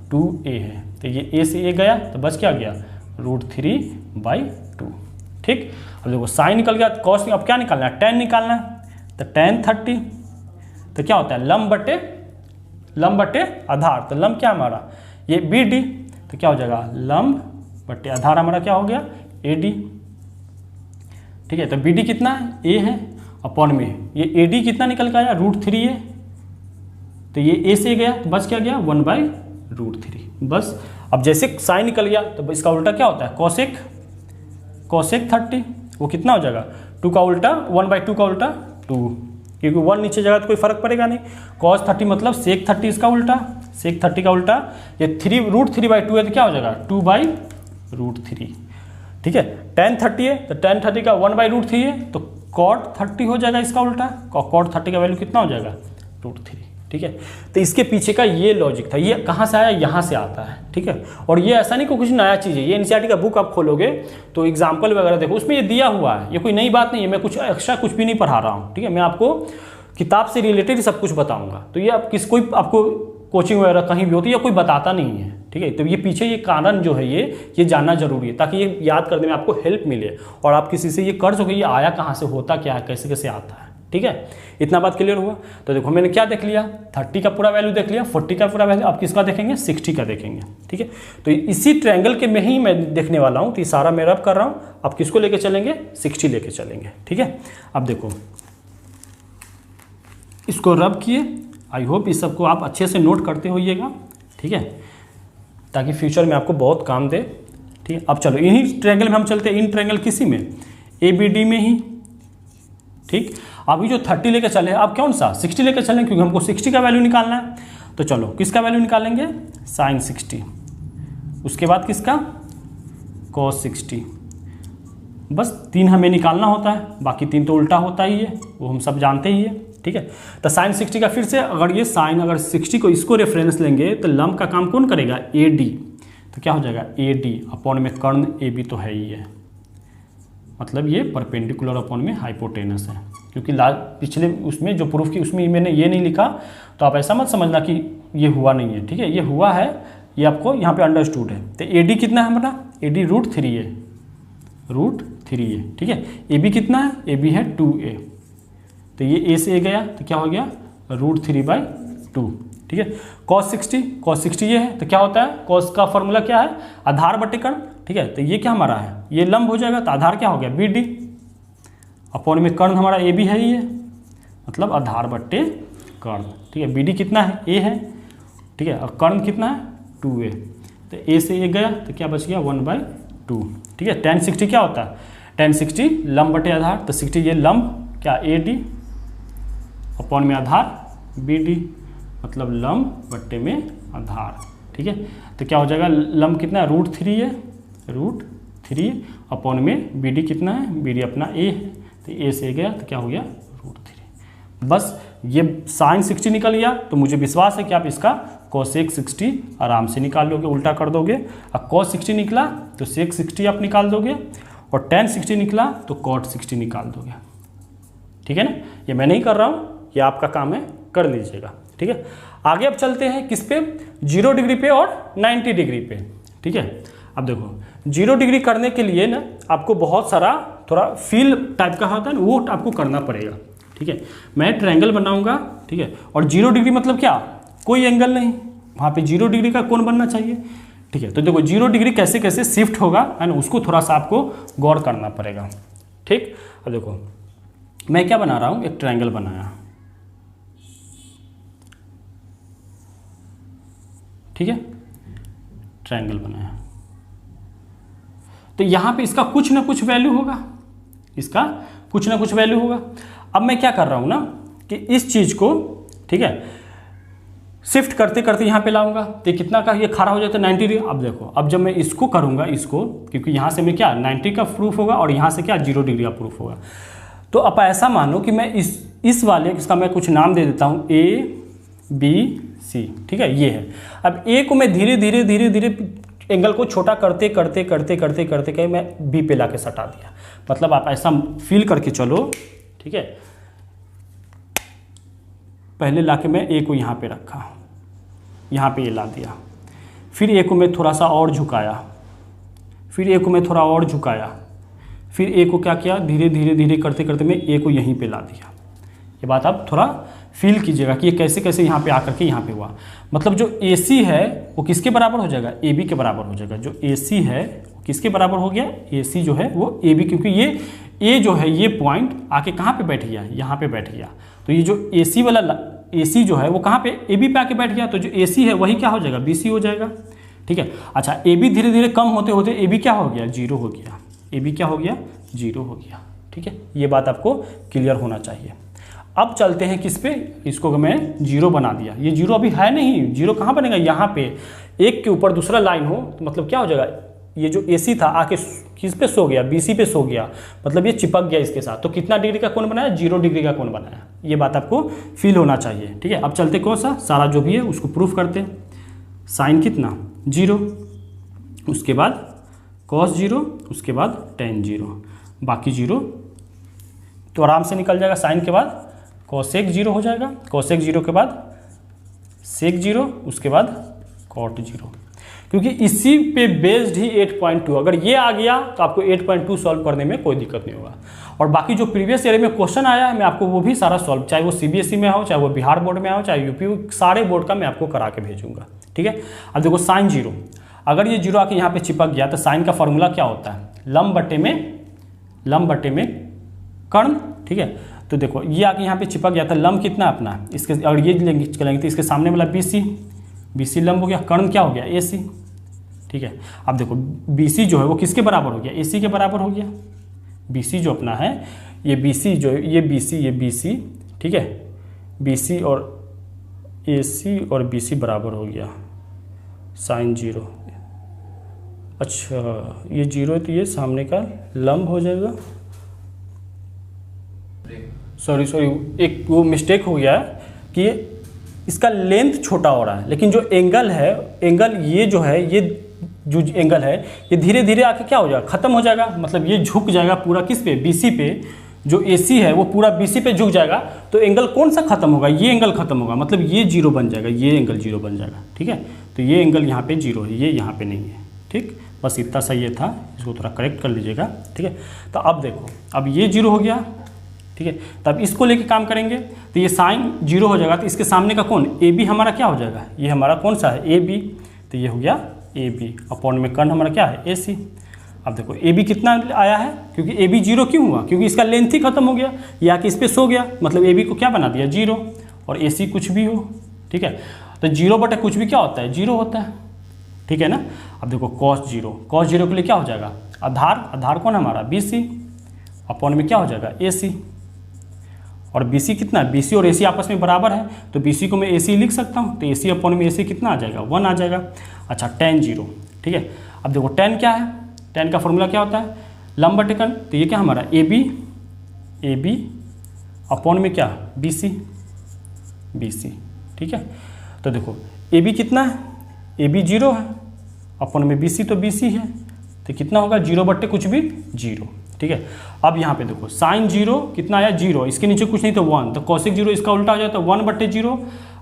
2A है। तो ये A से A गया तो बस क्या गया, √3/2, ठीक। अब देखो साइन निकल गया, कॉस, अब क्या निकालना है, tan निकालना है। तो tan 30 तो क्या होता है, लंब बटे आधार। तो लंब क्या हमारा, ये BD, तो क्या हो जाएगा, लंब बटे आधार हमारा क्या हो गया, AD, ठीक है। तो BD कितना है, A है अपॉन में ये AD कितना निकल के आया, √3A। तो ये A से गया तो बस क्या गया, 1/√3। बस अब जैसे साइन निकल गया तो इसका उल्टा क्या होता है, कोसेक 30, वो कितना हो जाएगा, 2 का उल्टा 1/2 का उल्टा 2, क्योंकि 1 नीचे जाएगा तो कोई फर्क पड़ेगा नहीं। cos 30 मतलब sec 30 इसका उल्टा, sec 30 का उल्टा, ये √3/2 है तो क्या हो जाएगा, 2/√3, ठीक है। tan 30 है तो tan 30 का 1/√3 है तो cot 30 हो जाएगा इसका उल्टा, cot 30 का वैल्यू कितना हो जाएगा, √3। ठीक है। तो इसके पीछे का ये लॉजिक था, ये कहाँ से आया, यहाँ से आता है, ठीक है। और ये ऐसा नहीं कोई कुछ नया चीज़ है, ये एनसीईआरटी का बुक आप खोलोगे तो एग्जाम्पल वगैरह देखो उसमें ये दिया हुआ है, ये कोई नई बात नहीं है, मैं कुछ एक्स्ट्रा कुछ भी नहीं पढ़ा रहा हूँ, ठीक है। मैं आपको किताब से रिलेटेड सब कुछ बताऊँगा। तो ये आप कोई आपको कोचिंग वगैरह कहीं भी होती है या कोई बताता नहीं है, ठीक है। तो ये पीछे ये कारण जो है ये जानना जरूरी है, ताकि ये याद करने में आपको हेल्प मिले और आप किसी से ये कर सको ये आया कहाँ से, होता क्या है, कैसे कैसे आता है, ठीक है। इतना बात क्लियर हुआ। तो देखो मैंने क्या देख लिया, 30 का पूरा वैल्यू देख लिया, 40 का पूरा वैल्यू, अब किसका देखेंगे, 60 का देखेंगे, ठीक है। तो इसी ट्रायंगल के में ही मैं देखने वाला हूँ, तो ये सारा मैं रब कर रहा हूँ। अब किसको लेके चलेंगे, 60 लेके चलेंगे, ठीक है। अब देखो इसको रब किए, आई होप इस सबको आप अच्छे से नोट करते होइएगा, ठीक है, ताकि फ्यूचर में आपको बहुत काम दे, ठीक है। अब चलो इन्हीं ट्रायंगल में हम चलते हैं, इन ट्रायंगल किसी में, ABD में ही, ठीक। अभी जो 30 लेकर चले, अब कौन सा 60 लेकर चलें, क्योंकि हमको 60 का वैल्यू निकालना है। तो चलो किसका वैल्यू निकालेंगे, sin 60, उसके बाद किसका, cos 60। बस 3 हमें निकालना होता है, बाकी 3 तो उल्टा होता ही है, वो हम सब जानते ही है, ठीक है। तो sin 60 का फिर से अगर ये sin अगर 60 को इसको रेफरेंस लेंगे तो लंब का काम कौन करेगा, AD। तो क्या हो जाएगा, AD अपॉन में कर्ण AB तो है ही है, मतलब ये परपेंडिकुलर अपॉन में हाइपोटेनस है। क्योंकि पिछले उसमें जो प्रूफ की उसमें मैंने ये नहीं लिखा, तो आप ऐसा मत समझना कि ये हुआ नहीं है, ठीक है। ये हुआ है, ये आपको यहाँ पे अंडरस्टूड है। तो AD कितना है हमारा, AD √3 है, √3 है, ठीक है। AB कितना है, AB है 2A। तो ये A से A गया तो क्या हो गया, √3/2, ठीक है। cos 60 ये है, तो क्या होता है, cos का फॉर्मूला क्या है, आधार बटे कर्ण, ठीक है। तो ये क्या हमारा है, ये लंब हो जाएगा, तो आधार क्या हो गया, BD अपॉन में कर्ण हमारा AB है, ये मतलब आधार बट्टे कर्ण, ठीक है। BD कितना है, A है, ठीक है, और कर्ण कितना है 2A। तो A से A गया तो क्या बच गया 1/2, ठीक है। tan 60 क्या होता है, tan 60 लंब बटे आधार, तो 60 ये लंब क्या AD अपॉन में आधार BD, मतलब लंब बट्टे में आधार, ठीक है। तो क्या हो जाएगा, लंब कितना है √3 है, √3 अपॉन में BD कितना है, BD अपना A है, तो A से गया तो क्या हो गया √3। बस ये sin 60 निकल गया, तो मुझे विश्वास है कि आप इसका cosec 60 आराम से निकाल लोगे, उल्टा कर दोगे। अब cos 60 निकला तो sec 60 आप निकाल दोगे, और tan 60 निकला तो cot 60 निकाल दोगे, ठीक है ना। ये मैं नहीं कर रहा हूँ, ये आपका काम है, कर लीजिएगा, ठीक है। आगे अब चलते हैं किस पे, 0 डिग्री पे और 90 डिग्री पे, ठीक है। अब देखो 0 डिग्री करने के लिए ना आपको बहुत सारा थोड़ा फील टाइप का होता है ना, वो आपको करना पड़ेगा, ठीक है। मैं ट्रायंगल बनाऊंगा, ठीक है, और 0 डिग्री मतलब क्या, कोई एंगल नहीं, वहाँ पे 0 डिग्री का कोण बनना चाहिए, ठीक है। तो देखो 0 डिग्री कैसे कैसे शिफ्ट होगा है ना, उसको थोड़ा सा आपको गौर करना पड़ेगा, ठीक। अब देखो मैं क्या बना रहा हूँ, एक ट्रायंगल बनाया, ठीक है, ट्रायंगल बनाया। तो यहाँ पे इसका कुछ ना कुछ वैल्यू होगा, इसका कुछ ना कुछ वैल्यू होगा। अब मैं क्या कर रहा हूँ ना कि इस चीज़ को, ठीक है, शिफ्ट करते करते यहाँ पे लाऊंगा, तो कितना का ये खड़ा हो जाता है 90 डिग्री। अब देखो अब जब मैं इसको करूँगा, इसको, क्योंकि यहाँ से मैं क्या 90 का प्रूफ होगा और यहाँ से क्या 0 डिग्री का प्रूफ होगा। तो अब ऐसा मानो कि मैं इस वाले इसका मैं कुछ नाम दे देता हूँ ABC, ठीक है, ये है। अब A को मैं धीरे धीरे एंगल को छोटा करते करते मैं B पे लाके सटा दिया। मतलब आप ऐसा फील करके चलो, ठीक है, पहले लाके मैं A को यहाँ पे रखा, यहाँ पे ये ला दिया, फिर A को मैं थोड़ा सा और झुकाया, फिर A को मैं थोड़ा और झुकाया, फिर A को क्या किया, धीरे धीरे करते करते मैं A को यहीं पे ला दिया। ये बात आप थोड़ा फील कीजिएगा कि ये कैसे कैसे यहाँ पे आकर के यहाँ पे हुआ। मतलब जो AC है वो किसके बराबर हो जाएगा, AB के बराबर हो जाएगा। जो AC है वो किसके बराबर हो गया, AC जो है वो AB, क्योंकि ये A जो है ये पॉइंट आके कहाँ पे बैठ गया, यहाँ पे बैठ गया। तो ये जो AC वाला AC जो है वो कहाँ पे, AB पे आके बैठ गया। तो जो AC है वही क्या हो जाएगा, BC हो जाएगा, ठीक है। अच्छा AB धीरे धीरे कम होते होते AB क्या हो गया, 0 हो गया, AB क्या हो गया, 0 हो गया, ठीक है। ये बात आपको क्लियर होना चाहिए। अब चलते हैं किस पे, इसको मैं 0 बना दिया। ये 0 अभी है नहीं, 0 कहाँ बनेगा, यहाँ पे एक के ऊपर दूसरा लाइन हो तो मतलब क्या हो जाएगा, ये जो AC था आके किस पे सो गया, BC पे सो गया, मतलब ये चिपक गया इसके साथ, तो कितना डिग्री का कोण बनाया, 0 डिग्री का कोण बनाया। ये बात आपको फील होना चाहिए, ठीक है। अब चलते कौन सा सारा जो भी है उसको प्रूफ करते हैं। साइन कितना 0, उसके बाद cos 0, उसके बाद tan 0, बाकी 0 तो आराम से निकल जाएगा। साइन के बाद cosec 0 हो जाएगा, cosec 0 के बाद sec 0, उसके बाद cot 0, क्योंकि इसी पे बेस्ड ही 8.2, अगर ये आ गया तो आपको 8.2 सॉल्व करने में कोई दिक्कत नहीं होगा। और बाकी जो प्रीवियस ईयर में क्वेश्चन आया है मैं आपको वो भी सारा सॉल्व, चाहे वो CBSE में हो, चाहे वो बिहार बोर्ड में हो, चाहे UP, सारे बोर्ड का मैं आपको करा के भेजूंगा, ठीक है। अब देखो साइन 0, अगर ये 0 आके यहाँ पे चिपक गया तो साइन का फॉर्मूला क्या होता है, लंब बटे में कर्ण, ठीक है। तो देखो ये आके यहाँ पे चिपक गया था, लंब कितना अपना, इसके अगर ये लेंगे चलेंगे तो इसके सामने वाला BC लंब हो गया, कर्ण क्या हो गया AC, ठीक है। अब देखो BC जो है वो किसके बराबर हो गया, AC के बराबर हो गया। BC जो अपना है ये BC जो है ये BC, ठीक है, BC और AC और BC बराबर हो गया साइन 0। अच्छा ये 0 है तो ये सामने का लंब हो जाएगा, सॉरी एक वो मिस्टेक हो गया है कि इसका लेंथ छोटा हो रहा है, लेकिन जो एंगल है, एंगल ये जो है, ये जो एंगल है ये धीरे धीरे आके क्या हो जाएगा, खत्म हो जाएगा, मतलब ये झुक जाएगा पूरा किस पे, BC पे। जो AC है वो पूरा BC पे झुक जाएगा, तो एंगल कौन सा खत्म होगा, ये एंगल खत्म होगा, मतलब ये 0 बन जाएगा, ये एंगल 0 बन जाएगा, ठीक है। तो ये एंगल यहाँ पे 0 है, ये यहाँ पे नहीं है, ठीक। बस इतना सा ये था, इसको थोड़ा करेक्ट कर लीजिएगा, ठीक है। तो अब देखो अब ये 0 हो गया, ठीक है। तब इसको लेके काम करेंगे तो ये साइन 0 हो जाएगा, तो इसके सामने का कौन AB हमारा क्या हो जाएगा, ये हमारा कौन सा है AB, तो ये हो गया AB, अपॉन में कर्ण हमारा क्या है AC। अब देखो AB कितना आया है, क्योंकि AB 0 क्यों हुआ, क्योंकि इसका लेंथ ही खत्म हो गया, या कि इस पर सो गया, मतलब AB को क्या बना दिया 0, और AC कुछ भी हो, ठीक है। तो 0 बटे कुछ भी क्या होता है 0 होता है, ठीक है ना। अब देखो cos 0 के लिए क्या हो जाएगा, आधार कौन हमारा BC, अपॉन में क्या हो जाएगा AC, और BC कितना है, BC और AC आपस में बराबर है, तो BC को मैं AC लिख सकता हूँ, तो AC अपॉन में AC कितना आ जाएगा 1 आ जाएगा। अच्छा tan 0, ठीक है। अब देखो tan क्या है, tan का फॉर्मूला क्या होता है, लंब बटे कर्ण, तो ये क्या हमारा AB अपॉन में क्या BC, ठीक है। तो देखो AB कितना है, AB 0 है, अपॉन में BC तो BC है, तो कितना होगा 0 बट्टे कुछ भी 0, ठीक है। अब यहाँ पे देखो साइन 0 कितना आया 0, इसके नीचे कुछ नहीं तो 1, तो cosec 0 इसका उल्टा हो जाता है 1 बट्टे 0।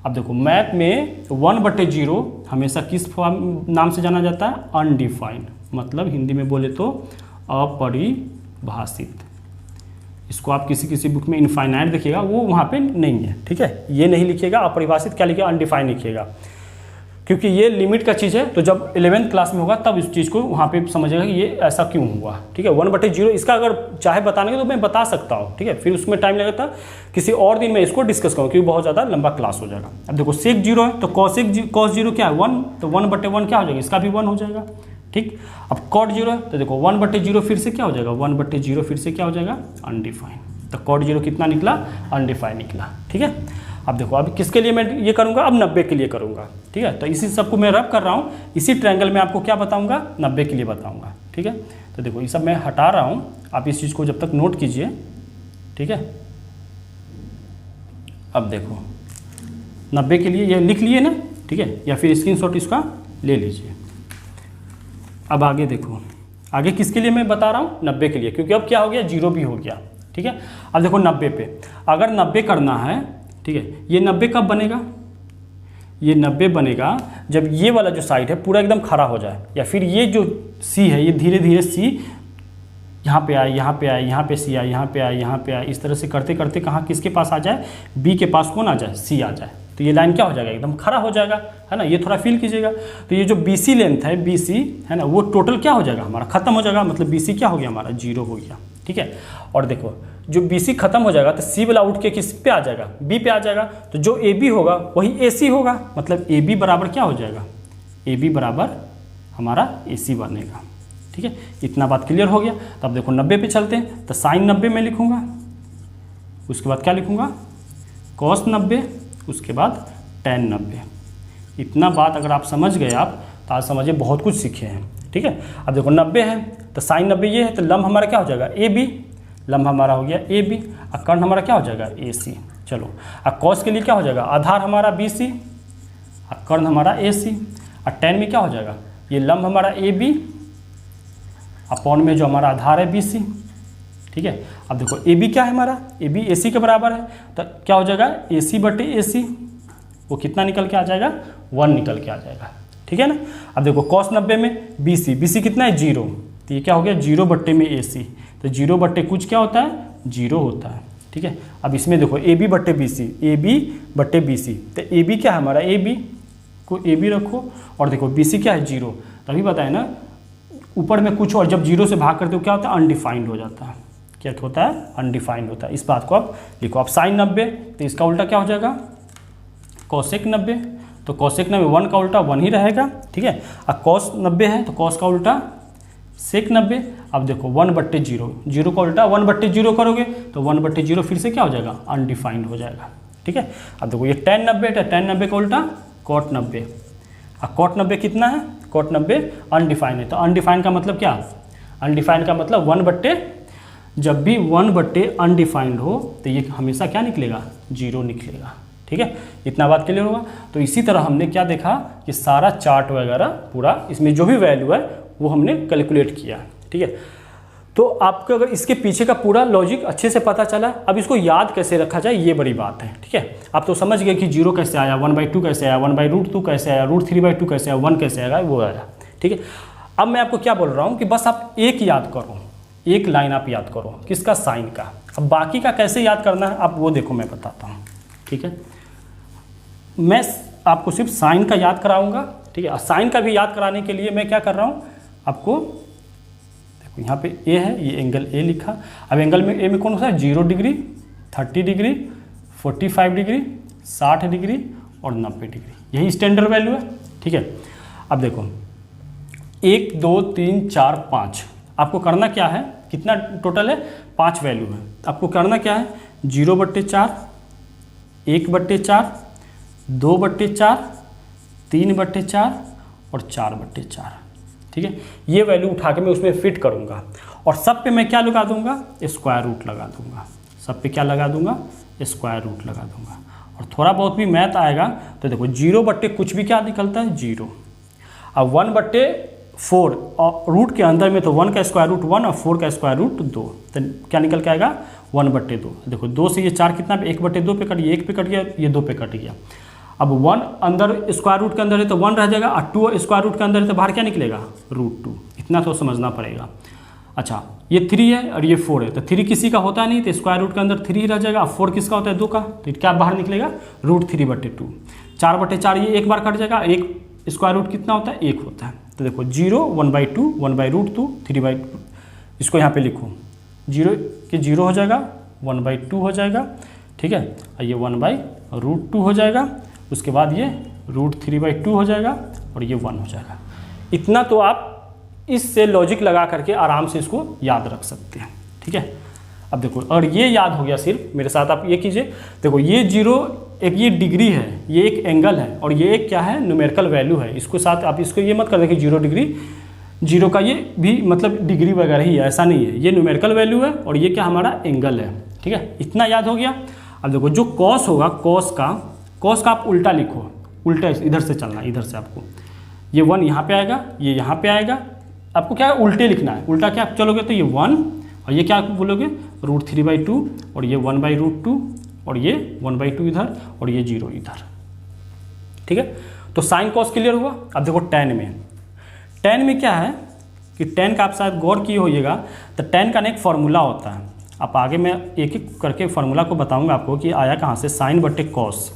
अब देखो मैथ में 1 बट्टे 0 हमेशा किस फॉर्म नाम से जाना जाता है, अनडिफाइंड, मतलब हिंदी में बोले तो अपरिभाषित। इसको आप किसी बुक में इनफाइनाइट देखिएगा, वो वहाँ पे नहीं है, ठीक है। ये नहीं लिखिएगा अपरिभाषित, क्या लिखिएगा अनडिफाइंड लिखिएगा, क्योंकि ये लिमिट का चीज़ है। तो जब 11th क्लास में होगा तब इस चीज़ को वहाँ पे समझेगा कि ये ऐसा क्यों हुआ, ठीक है। 1 बटे 0 इसका अगर चाहे बताने के तो मैं बता सकता हूँ, ठीक है, फिर उसमें टाइम लगता, किसी और दिन मैं इसको डिस्कस करूँ क्योंकि बहुत ज़्यादा लंबा क्लास हो जाएगा। अब देखो sec 0 है तो cos 0 क्या है 1, तो 1 बटे 1 क्या हो जाएगा, इसका भी 1 हो जाएगा, ठीक। अब cot 0 है तो देखो 1 बटे 0 फिर से क्या हो जाएगा, 1 बटे 0 फिर से क्या हो जाएगा अनडिफाइंड, तो cot 0 कितना निकला अनडिफाइंड निकला, ठीक है। अब देखो अब किसके लिए मैं ये करूँगा, अब 90 के लिए करूँगा, ठीक है। तो इसी सबको मैं रब कर रहा हूँ, इसी ट्रायंगल में आपको क्या बताऊँगा 90 के लिए बताऊँगा, ठीक है। तो देखो ये सब मैं हटा रहा हूँ, आप इस चीज़ को जब तक नोट कीजिए, ठीक है। अब देखो 90 के लिए ये लिख लिए ना, ठीक है, या फिर स्क्रीनशॉट इसका ले लीजिए। अब आगे देखो, आगे किसके लिए मैं बता रहा हूँ 90 के लिए, क्योंकि अब क्या हो गया 0 भी हो गया, ठीक है। अब देखो 90 पे अगर 90 करना है, ठीक है, ये 90 कब बनेगा, ये 90 बनेगा जब ये वाला जो साइड है पूरा एकदम खड़ा हो जाए, या फिर ये जो C है ये धीरे धीरे C यहाँ पे आए, यहाँ पे आए, यहाँ पे C आए, यहाँ पे आए, यहाँ पे आए, इस तरह से करते करते कहाँ किसके पास आ जाए, B के पास कौन आ जाए, C आ जाए, तो ये लाइन क्या हो जाएगा एकदम खड़ा हो जाएगा, है ना। ये थोड़ा फील कीजिएगा, तो ये जो BC लेंथ है BC है ना, वो टोटल क्या हो जाएगा हमारा खत्म हो जाएगा, मतलब BC क्या हो गया हमारा 0 हो गया, ठीक है। और देखो जो BC खत्म हो जाएगा तो C वाला उठ के किस पे आ जाएगा, B पे आ जाएगा, तो जो AB होगा वही AC होगा, मतलब AB बराबर क्या हो जाएगा, AB बराबर हमारा AC बनेगा, ठीक है। इतना बात क्लियर हो गया। तब देखो 90 पे चलते हैं, तो साइन 90 में लिखूंगा, उसके बाद क्या लिखूंगा cos 90, उसके बाद tan 90। इतना बात अगर आप समझ गए आप तो आज समझिए बहुत कुछ सीखे हैं, ठीक है। अब देखो 90 है तो साइन 90 ये है, तो लम्ब हमारा क्या हो जाएगा ए बी, लम्ब हमारा हो गया ए बी, और कर्ण हमारा क्या हो जाएगा ए सी। चलो अब कॉस के लिए क्या हो जाएगा, आधार हमारा बी सी और कर्ण हमारा ए सी, और टेन में क्या हो जाएगा, ये लम्ब हमारा ए बी अपॉन में जो हमारा आधार है बी सी, ठीक है। अब देखो ए बी क्या है हमारा, ए बी ए सी के बराबर है, तो क्या हो जाएगा ए सी बटे ए सी, वो कितना निकल के आ जाएगा 1 निकल के आ जाएगा, ठीक है ना। अब देखो कॉस 90 में बी सी कितना है 0, तो ये क्या हो गया 0 बट्टे में ए सी, तो 0 बट्टे कुछ क्या होता है 0 होता है, ठीक है। अब इसमें देखो ए बी बट्टे बी सी, ए बी बट्टे बी सी, तो ए बी क्या है हमारा ए बी को ए बी रखो, और देखो बी सी क्या है 0, तभी बताए ना ऊपर में कुछ और जब 0 से भाग करते हो क्या होता है अनडिफाइंड हो जाता है, क्या होता है अनडिफाइंड होता है। इस बात को आप लिखो। अब साइन 90 तो इसका उल्टा क्या हो जाएगा कोसेक 90, तो कोसेक 90 1 का उल्टा 1 ही रहेगा, ठीक है। अब कॉस 90 है तो कॉस का उल्टा सेक 90। अब देखो 1/0, 0 का उल्टा 1/0 करोगे तो 1/0 फिर से क्या हो जाएगा अनडिफाइंड हो जाएगा, ठीक है। अब देखो ये tan 90 है, tan 90 का उल्टा cot 90, अब cot 90 कितना है, cot 90 अनडिफाइंड है, तो अनडिफाइंड का मतलब क्या, अनडिफाइंड का मतलब 1/, जब भी 1/, अनडिफाइंड हो तो ये हमेशा क्या निकलेगा 0 निकलेगा, ठीक है। इतना बात क्लियर होगा। तो इसी तरह हमने क्या देखा कि सारा चार्ट वगैरह पूरा इसमें जो भी वैल्यू है वो हमने कैलकुलेट किया, ठीक है। तो आपको अगर इसके पीछे का पूरा लॉजिक अच्छे से पता चला, अब इसको याद कैसे रखा जाए ये बड़ी बात है, ठीक है। आप तो समझ गए कि 0 कैसे आया, 1/2 कैसे आया, 1/√2 कैसे आया, √3/2 कैसे आया, 1 कैसे आएगा वो आया, ठीक है। अब मैं आपको क्या बोल रहा हूँ कि बस आप एक याद करो, एक लाइन आप याद करो किसका, साइन का। अब बाकी का कैसे याद करना है आप वो देखो मैं बताता हूँ, ठीक है। मैं आपको सिर्फ साइन का याद कराऊंगा, ठीक है। साइन का भी याद कराने के लिए मैं क्या कर रहा हूँ आपको, देखो यहाँ पे ए है, ये एंगल ए लिखा। अब एंगल में ए में कौन सा है 0 डिग्री, 30 डिग्री, 45 डिग्री, 60 डिग्री और 90 डिग्री, यही स्टैंडर्ड वैल्यू है, ठीक है। अब देखो 1 2 3 4 5, आपको करना क्या है, कितना टोटल है 5 वैल्यू है, आपको करना क्या है 0/4, 1/4, 2/4, 3/4 और 4/4, ठीक है। ये वैल्यू उठा के मैं उसमें फिट करूंगा और सब पे मैं क्या लगा दूंगा स्क्वायर रूट लगा दूंगा, सब पे क्या लगा दूंगा स्क्वायर रूट लगा दूंगा। और थोड़ा बहुत भी मैथ आएगा तो देखो 0 कुछ भी क्या निकलता है 0। अब 1/4 और रूट के अंदर में तो 1 का स्क्वायर रूट 1 और 4 का स्क्वायर रूट 2, तो क्या निकल के आएगा 1/2। देखो 2 से ये 4 कितना पे 1/2 पे कट गया, 1 पे कट गया, ये 2 पे कट गया। अब 1 अंदर स्क्वायर रूट के अंदर है तो 1 रह जाएगा, और 2 स्क्वायर रूट के अंदर है तो बाहर क्या निकलेगा √2, इतना तो समझना पड़ेगा। अच्छा ये 3 है और ये 4 है, तो 3 किसी का होता नहीं तो स्क्वायर रूट के अंदर 3 ही रह जाएगा, 4 किसका होता है 2 का, तो क्या बाहर निकलेगा √3/2। 4/4 ये एक बार कट जाएगा, एक स्क्वायर रूट कितना होता है 1 होता है, तो देखो 0 1/2 1/√2 3/2, इसको यहाँ पे लिखूँ 0 के 0 हो जाएगा 1/2 हो जाएगा, ठीक है। और ये 1/√2 हो जाएगा, उसके बाद ये √3/2 हो जाएगा और ये 1 हो जाएगा। इतना तो आप इससे लॉजिक लगा करके आराम से इसको याद रख सकते हैं, ठीक है। अब देखो अगर ये याद हो गया सिर्फ मेरे साथ आप ये कीजिए, देखो ये 0 एक ये डिग्री है, ये एक एंगल है और ये एक क्या है न्यूमेरिकल वैल्यू है, इसको साथ आप इसको ये मत कर दें कि 0 डिग्री, 0 का ये भी मतलब डिग्री वगैरह ही है, ऐसा नहीं है, ये न्यूमेरिकल वैल्यू है और ये क्या हमारा एंगल है, ठीक है। इतना याद हो गया। अब देखो जो कॉस होगा कॉस का आप उल्टा लिखो, उल्टा इधर से चलना, इधर से आपको ये 1 यहाँ पे आएगा, ये यहाँ पे आएगा, आपको क्या उल्टे लिखना है, उल्टा क्या चलोगे तो ये 1 और ये क्या बोलोगे √3/2 और ये 1/√2 और ये 1/2 इधर और ये 0 इधर, ठीक है। तो साइन कॉस क्लियर हुआ। अब देखो tan में क्या है कि tan का आप शायद गौर किए होइएगा, तो tan का एक फार्मूला होता है, आप आगे मैं एक एक करके फार्मूला को बताऊंगा आपको कि आया कहाँ से, साइन बटे कॉस,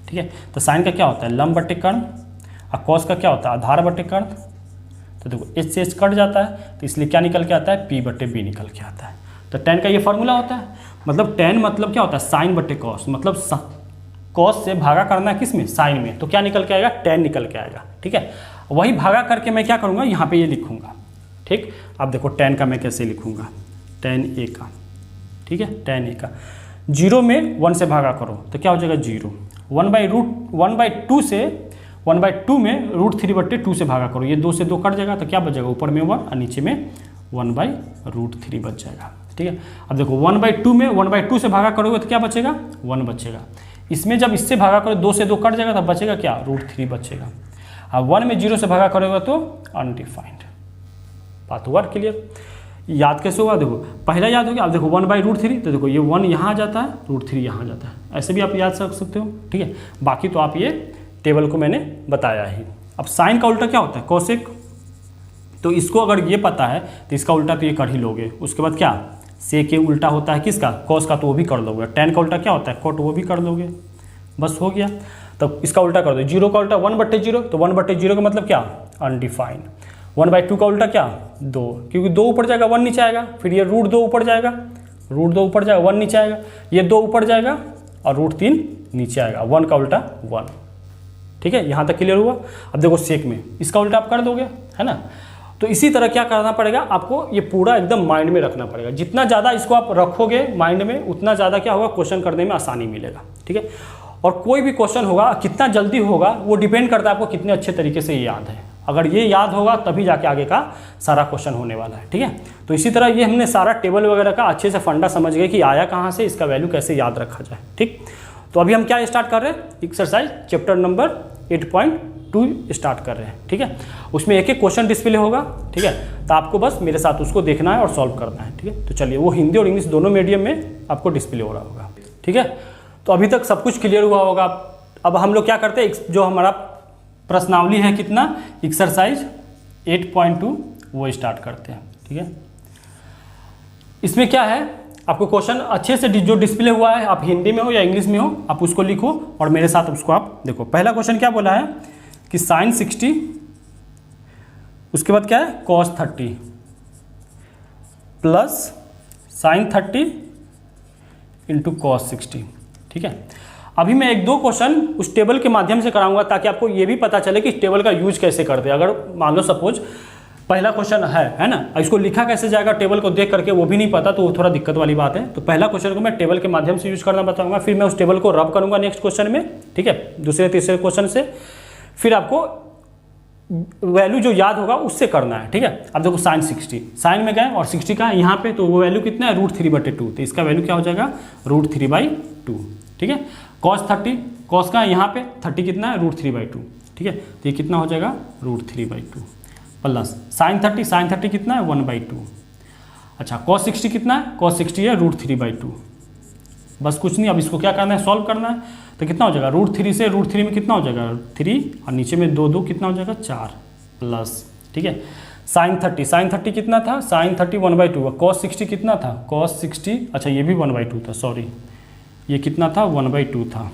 ठीक है। तो साइन का क्या होता है लंब बटे कर्ण और कॉस का क्या होता है आधार बटे कर्ण, तो देखो एच से एच कट जाता है तो इसलिए क्या निकल के आता है P/B निकल के आता है। तो tan का ये फार्मूला होता है, मतलब tan मतलब क्या होता है साइन बटे कॉस, मतलब कॉस से भागा करना है किस में साइन में, तो क्या निकल के आएगा tan निकल के आएगा, ठीक है। वही भागा करके मैं क्या करूँगा यहाँ पे ये लिखूँगा, ठीक। अब देखो tan का मैं कैसे लिखूँगा tan a का, ठीक है, tan a का 0 में 1 से भागा करो तो क्या हो जाएगा 0, 1/2 से 1/2 में √3/2 से भागा करो, ये 2 से 2 कट जाएगा तो क्या बचेगा, ऊपर में 1 और नीचे में 1/√3 बच जाएगा। ठीक है, अब देखो 1/2 में 1/2 से भागा करोगे तो क्या बचेगा, 1 बचेगा। इसमें जब इससे भागा करो 2 से 2 कट जाएगा तब बचेगा क्या, √3 बचेगा। अब 1 में 0 से भागा करोगे तो अनडिफाइंड। बात हुआ क्लियर। याद कैसे होगा, देखो पहला याद हो गया। अब देखो 1/√3 तो देखो ये 1 यहाँ आ जाता है, √3 यहाँ आ जाता है, ऐसे भी आप याद रख सकते हो। ठीक है, बाकी तो आप ये टेबल को मैंने बताया ही। अब साइन का उल्टा क्या होता है, कोसेक। तो इसको अगर ये पता है तो इसका उल्टा तो ये कर ही लोगे। उसके बाद क्या, सेक के उल्टा होता है किसका, कॉस का, तो वो भी कर लोगे। टैन का उल्टा क्या होता है, कॉट, वो भी कर लोगे। बस हो गया। तो इसका उल्टा कर दो, 0 का उल्टा 1/0, तो 1/0 का मतलब क्या, अनडिफाइंड। 1/2 का उल्टा क्या, 2, क्योंकि 2 ऊपर जाएगा 1 नीचे आएगा, फिर ये √2 ऊपर जाएगा, √2 ऊपर जाएगा 1 नीचे आएगा, ये 2 ऊपर जाएगा और √3 नीचे आएगा, 1 का उल्टा 1। ठीक है, यहाँ तक क्लियर हुआ। अब देखो सेक में इसका उल्टा आप कर दोगे, है ना। तो इसी तरह क्या करना पड़ेगा आपको, ये पूरा एकदम माइंड में रखना पड़ेगा। जितना ज़्यादा इसको आप रखोगे माइंड में उतना ज़्यादा क्या होगा, क्वेश्चन करने में आसानी मिलेगा। ठीक है, और कोई भी क्वेश्चन होगा कितना जल्दी होगा वो डिपेंड करता है आपको कितने अच्छे तरीके से ये याद है। अगर ये याद होगा तभी जाके आगे का सारा क्वेश्चन होने वाला है। ठीक है, तो इसी तरह ये हमने सारा टेबल वगैरह का अच्छे से फंडा समझ गए कि आया कहाँ से, इसका वैल्यू कैसे याद रखा जाए। ठीक, तो अभी हम क्या स्टार्ट कर रहे हैं, एक्सरसाइज चैप्टर नंबर 8.2 स्टार्ट कर रहे हैं। ठीक है, उसमें एक एक क्वेश्चन डिस्प्ले होगा। ठीक है, तो आपको बस मेरे साथ उसको देखना है और सॉल्व करना है। ठीक है, तो चलिए, वो हिंदी और इंग्लिश दोनों मीडियम में आपको डिस्प्ले हो रहा होगा। ठीक है, तो अभी तक सब कुछ क्लियर हुआ होगा। अब हम लोग क्या करते हैं, जो हमारा प्रश्नावली है कितना, एक्सरसाइज 8.2 वो स्टार्ट करते हैं। ठीक है, इसमें क्या है, आपको क्वेश्चन अच्छे से जो डिस्प्ले हुआ है, आप हिंदी में हो या इंग्लिश में हो, आप उसको लिखो और मेरे साथ उसको आप देखो। पहला क्वेश्चन क्या बोला है कि sin 60, उसके बाद क्या है cos 30 plus sin 30 into cos 60। ठीक है, अभी मैं 1-2 क्वेश्चन उस टेबल के माध्यम से कराऊंगा ताकि आपको ये भी पता चले कि इस टेबल का यूज कैसे करते हैं। अगर मान लो सपोज पहला क्वेश्चन है ना, इसको लिखा कैसे जाएगा टेबल को देख करके वो भी नहीं पता, तो वो थोड़ा दिक्कत वाली बात है। तो पहला क्वेश्चन को मैं टेबल के माध्यम से यूज करना बताऊंगा, फिर मैं उस टेबल को रब करूंगा नेक्स्ट क्वेश्चन में। ठीक है, दूसरे तीसरे क्वेश्चन से, फिर आपको वैल्यू जो याद होगा उससे करना है। ठीक है, अब देखो साइन 60, साइन में गए और 60 का यहाँ पे, तो वो वैल्यू कितना है, √3/2, तो इसका वैल्यू क्या हो जाएगा, √3/2। ठीक है, cos 30, cos का यहाँ पे 30 कितना है, √3/2। ठीक है, तो ये कितना हो जाएगा, √3/2 प्लस साइन 30, साइन 30 कितना है, 1/2। अच्छा, cos 60 कितना है, cos 60 है √3/2। बस कुछ नहीं, अब इसको क्या करना है, सॉल्व करना है। तो कितना हो जाएगा, √3 से √3 में कितना हो जाएगा, 3 और नीचे में 2 कितना हो जाएगा, 4 प्लस। ठीक है, साइन 30, साइन 30 कितना था, साइन 30 1/2। cos 60 कितना था, cos 60, अच्छा ये भी 1/2 था, सॉरी ये कितना था, 1/2 था।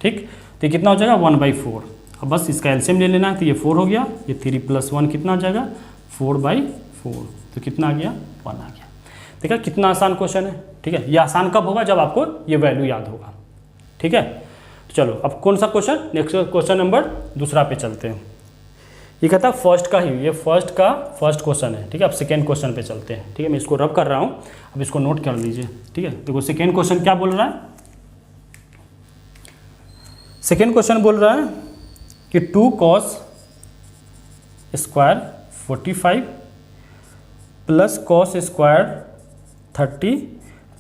ठीक, तो ये कितना हो जाएगा, 1/4। अब बस इसका एलसीएम ले लेना है, तो ये 4 हो गया, ये 3 + 1 कितना हो जाएगा, 4/4, तो कितना आ गया, 1 आ गया। देखा कितना आसान क्वेश्चन है। ठीक है, ये आसान कब होगा, जब आपको ये वैल्यू याद होगा। ठीक है, तो चलो अब कौन सा क्वेश्चन, नेक्स्ट क्वेश्चन नंबर दूसरा पे चलते हैं। ये कहता है फर्स्ट का ही, ये फर्स्ट क्वेश्चन है। ठीक है, अब सेकेंड क्वेश्चन पे चलते हैं। ठीक है, मैं इसको रब कर रहा हूँ, अब इसको नोट कर लीजिए। ठीक है, देखो सेकेंड क्वेश्चन क्या बोल रहा है, सेकेंड क्वेश्चन बोल रहा है कि 2 cos square 45 plus cos square 30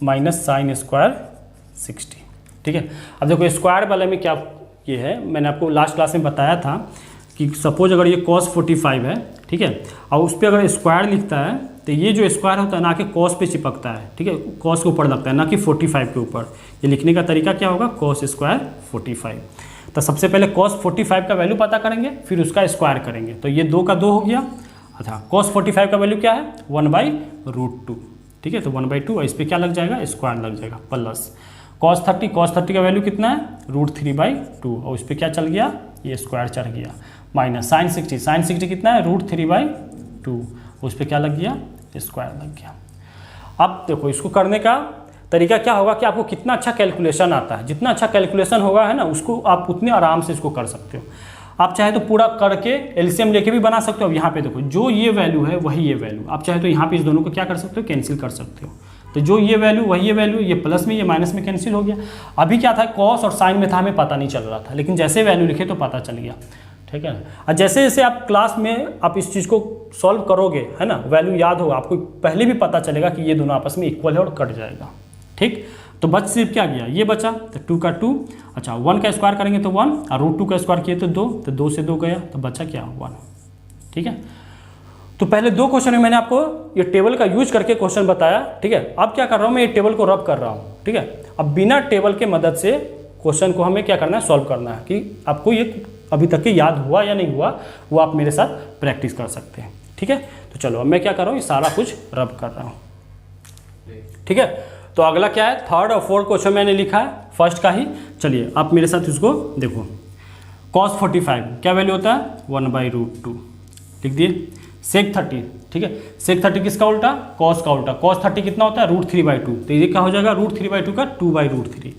minus sine square 60। ठीक है, अब देखो स्क्वायर वाले में क्या ये है, मैंने आपको लास्ट क्लास में बताया था कि सपोज अगर ये cos 45 है, ठीक है, और उस पर अगर स्क्वायर लिखता है तो ये जो स्क्वायर होता है ना कि cos पे चिपकता है। ठीक है, cos के ऊपर लगता है ना कि 45 के ऊपर। ये लिखने का तरीका क्या होगा, cos स्क्वायर 45। तो सबसे पहले cos 45 का वैल्यू पता करेंगे, फिर उसका स्क्वायर करेंगे, तो ये 2 का 2 हो गया। अच्छा, cos 45 का वैल्यू क्या है, 1/√2। ठीक है, तो 1/2 और इस पर क्या लग जाएगा, स्क्वायर लग जाएगा, प्लस cos 30 का वैल्यू कितना है, √3/2 और इस पर क्या चल गया, ये स्क्वायर चढ़ गया, माइनस साइन 60, साइन 60 कितना है, √3/2, उस पर क्या लग गया, स्क्वायर लग गया। अब देखो इसको करने का तरीका क्या होगा कि आपको कितना अच्छा कैलकुलेशन आता है, जितना अच्छा कैलकुलेशन होगा है ना, उसको आप उतने आराम से इसको कर सकते हो। आप चाहे तो पूरा करके एलसीएम लेके भी बना सकते हो। अब यहाँ पे देखो जो ये वैल्यू है वही ये वैल्यू, आप चाहे तो यहाँ पे इस दोनों को क्या कर सकते हो, कैंसिल कर सकते हो। तो जो ये वैल्यू वही ये वैल्यू, ये प्लस में ये माइनस में कैंसिल हो गया। अभी क्या था, कॉस और साइन में था, हमें पता नहीं चल रहा था, लेकिन जैसे वैल्यू लिखे तो पता चल गया, ठीक है। और जैसे जैसे आप क्लास में आप इस चीज़ को सॉल्व करोगे, है ना, वैल्यू याद होगा आपको, पहले भी पता चलेगा कि ये दोनों आपस में इक्वल है और कट जाएगा, ठीक। तो बच सिर्फ क्या गया, ये बचा, तो 2 का 2, अच्छा 1 का स्क्वायर करेंगे तो 1, और रूट 2 का स्क्वायर किए तो 2, तो 2 से 2 गया, तो बचा क्या 1, ठीक है। तो पहले 2 क्वेश्चन में मैंने आपको ये टेबल का यूज करके क्वेश्चन बताया, ठीक है। अब क्या कर रहा हूँ मैं, ये टेबल को रब कर रहा हूँ, ठीक है। अब बिना टेबल के मदद से क्वेश्चन को हमें क्या करना है, सॉल्व करना है, कि आपको ये अभी तक के याद हुआ या नहीं हुआ, वो आप मेरे साथ प्रैक्टिस कर सकते हैं, ठीक है। तो चलो अब मैं क्या कर रहा हूँ, ये सारा कुछ रब कर रहा हूँ, ठीक है। तो अगला क्या है, 3rd और 4th क्वेश्चन मैंने लिखा है फर्स्ट का ही। चलिए आप मेरे साथ इसको देखो, cos 45 क्या वैल्यू होता है, 1/√2 लिख दिए। sec 30, ठीक है, sec 30 किसका उल्टा, cos का उल्टा, cos 30 कितना होता है, √3/2, तो ये क्या हो जाएगा, √3/2 का 2/√3,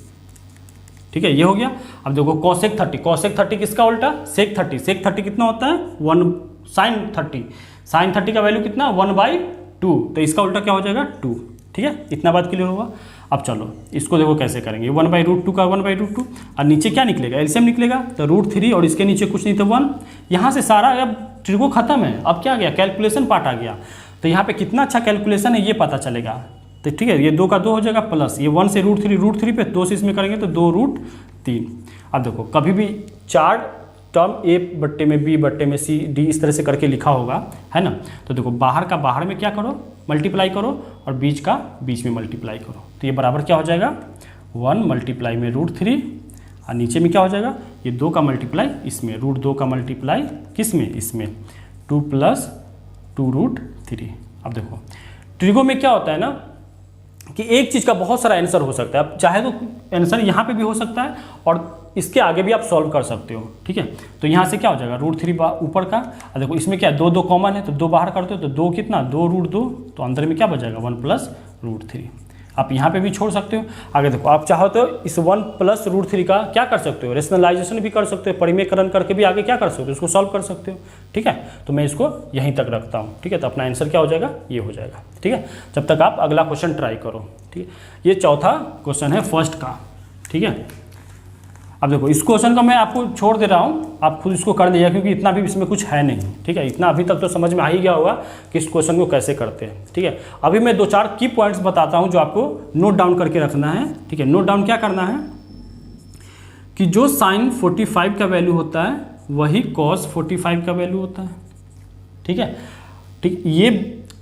ठीक है, ये हो गया। अब देखो cosec 30 किसका उल्टा, sec 30 कितना होता है, 1 sin 30 का वैल्यू कितना, 1/2, तो इसका उल्टा क्या हो जाएगा 2, ठीक है। इतना बात क्लियर हुआ। अब चलो इसको देखो कैसे करेंगे, 1/√2 का 1/√2, और नीचे क्या निकलेगा, एलसीएम निकलेगा, तो √3 और इसके नीचे कुछ नहीं तो 1, यहाँ से सारा अब ट्रिगो खत्म है। अब क्या आ गया, कैलकुलेशन पार्ट आ गया, तो यहाँ पे कितना अच्छा कैलकुलेशन है ये पता चलेगा, तो ठीक है। ये 2 का 2 हो जाएगा, प्लस ये 1 से √3 पे 2 से इसमें करेंगे तो 2√3। अब देखो कभी भी 4 टर्म A/B/C D इस तरह से करके लिखा होगा, है ना, तो देखो बाहर का बाहर में क्या करो, मल्टीप्लाई करो, और बीच का बीच में मल्टीप्लाई करो, तो ये बराबर क्या हो जाएगा, 1 मल्टीप्लाई में √3, और नीचे में क्या हो जाएगा, ये 2 का मल्टीप्लाई इसमें, √2 का मल्टीप्लाई किस में, इसमें, 2 + 2√3। अब देखो ट्रिगो में क्या होता है ना, कि एक चीज़ का बहुत सारा आंसर हो सकता है, अब चाहे तो आंसर यहाँ पे भी हो सकता है और इसके आगे भी आप सॉल्व कर सकते हो, ठीक है। तो यहाँ से क्या हो जाएगा, √3 ऊपर का, और देखो इसमें क्या 2 कॉमन है, तो 2 बाहर करते हो तो 2 कितना, 2√2, तो अंदर में क्या बचेगा 1 + √3। आप यहाँ पे भी छोड़ सकते हो। आगे देखो आप चाहो तो इस 1 + √3 का क्या कर सकते हो, रेशनलाइजेशन भी कर सकते हो, परिमेयकरण करके भी आगे क्या कर सकते हो, इसको सॉल्व कर सकते हो, ठीक है। तो मैं इसको यहीं तक रखता हूँ, ठीक है। तो अपना आंसर क्या हो जाएगा, ये हो जाएगा, ठीक है। जब तक आप अगला क्वेश्चन ट्राई करो, ठीक है। ये चौथा क्वेश्चन है फर्स्ट का, ठीक है। अब देखो इस क्वेश्चन का मैं आपको छोड़ दे रहा हूँ, आप खुद इसको कर दीजिए, क्योंकि इतना भी इसमें कुछ है नहीं, ठीक है। इतना अभी तक तो समझ में आ ही गया होगा कि इस क्वेश्चन को कैसे करते हैं, ठीक है। अभी मैं 2-4 की पॉइंट्स बताता हूँ जो आपको नोट डाउन करके रखना है, ठीक है। नोट डाउन क्या करना है, कि जो sin 45 का वैल्यू होता है वही cos 45 का वैल्यू होता है, ठीक है, ठीक। ये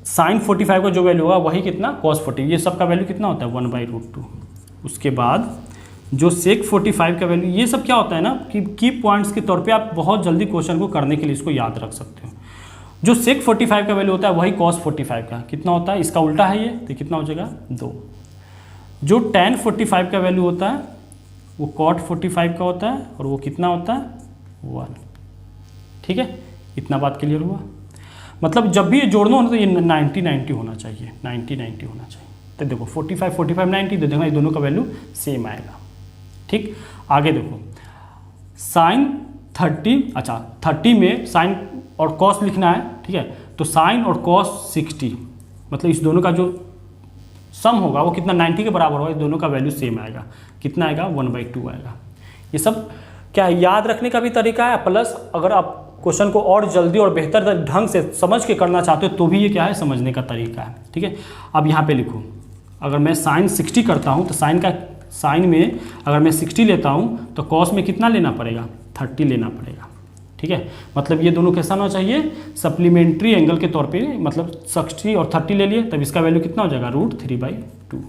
sin 45 का जो वैल्यू होगा वही कितना, cos 40, ये सब का वैल्यू कितना होता है 1/√2। उसके बाद जो sec 45 का वैल्यू, ये सब क्या होता है ना, कि की पॉइंट्स के तौर पे आप बहुत जल्दी क्वेश्चन को करने के लिए इसको याद रख सकते हो। जो sec 45 का वैल्यू होता है वही cos 45 का कितना होता है, इसका उल्टा है ये, तो कितना हो जाएगा 2। जो tan 45 का वैल्यू होता है वो cot 45 का होता है, और वो कितना होता है 1, ठीक है। इतना बात क्लियर हुआ। मतलब जब भी ये जोड़ना हो ना तो ये 90-90 होना चाहिए, 90-90 होना चाहिए। तो देखो 45 90, तो देखना ये दोनों का वैल्यू सेम आएगा, ठीक। आगे देखो sin 30, अच्छा 30 में sin और cos लिखना है, ठीक है। तो sin और cos 60, मतलब इस दोनों का जो सम होगा वो कितना 90 के बराबर होगा, इस दोनों का वैल्यू सेम आएगा, कितना आएगा 1/2 आएगा। ये सब क्या याद रखने का भी तरीका है, प्लस अगर आप क्वेश्चन को और जल्दी और बेहतर ढंग से समझ के करना चाहते हो तो भी ये क्या है, समझने का तरीका है, ठीक है। अब यहाँ पे लिखो, अगर मैं sin 60 करता हूँ तो साइन में अगर मैं 60 लेता हूँ तो cos में कितना लेना पड़ेगा, 30 लेना पड़ेगा, ठीक है। मतलब ये दोनों कैसा होना चाहिए, सप्लीमेंट्री एंगल के तौर पे, मतलब 60 और 30 ले लिए, तब इसका वैल्यू कितना हो जाएगा √3/2,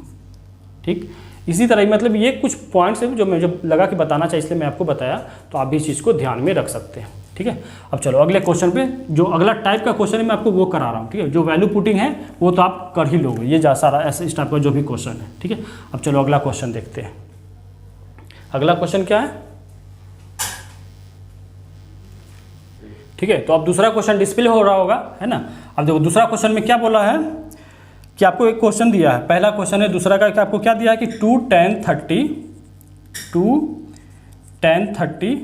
ठीक। इसी तरह मतलब ये कुछ पॉइंट्स हैं जो मैं जब लगा कि बताना चाहिए इसलिए मैं आपको बताया, तो आप भी इस चीज़ को ध्यान में रख सकते हैं, ठीक है। अब चलो अगले क्वेश्चन पे, जो अगला टाइप का क्वेश्चन है मैं आपको वो करा रहा हूँ, ठीक है। जो वैल्यू पुटिंग है वो तो आप कर ही लोगे, ये सारा ऐसे इस टाइप का जो भी क्वेश्चन है, ठीक है। अब चलो अगला क्वेश्चन देखते हैं। अगला क्वेश्चन क्या है, ठीक है। तो अब दूसरा क्वेश्चन डिस्प्ले हो रहा होगा, है ना। अब देखो दूसरा क्वेश्चन में क्या बोला है कि आपको एक क्वेश्चन दिया है, पहला क्वेश्चन है, दूसरा का आपको क्या दिया है कि 2 tan 30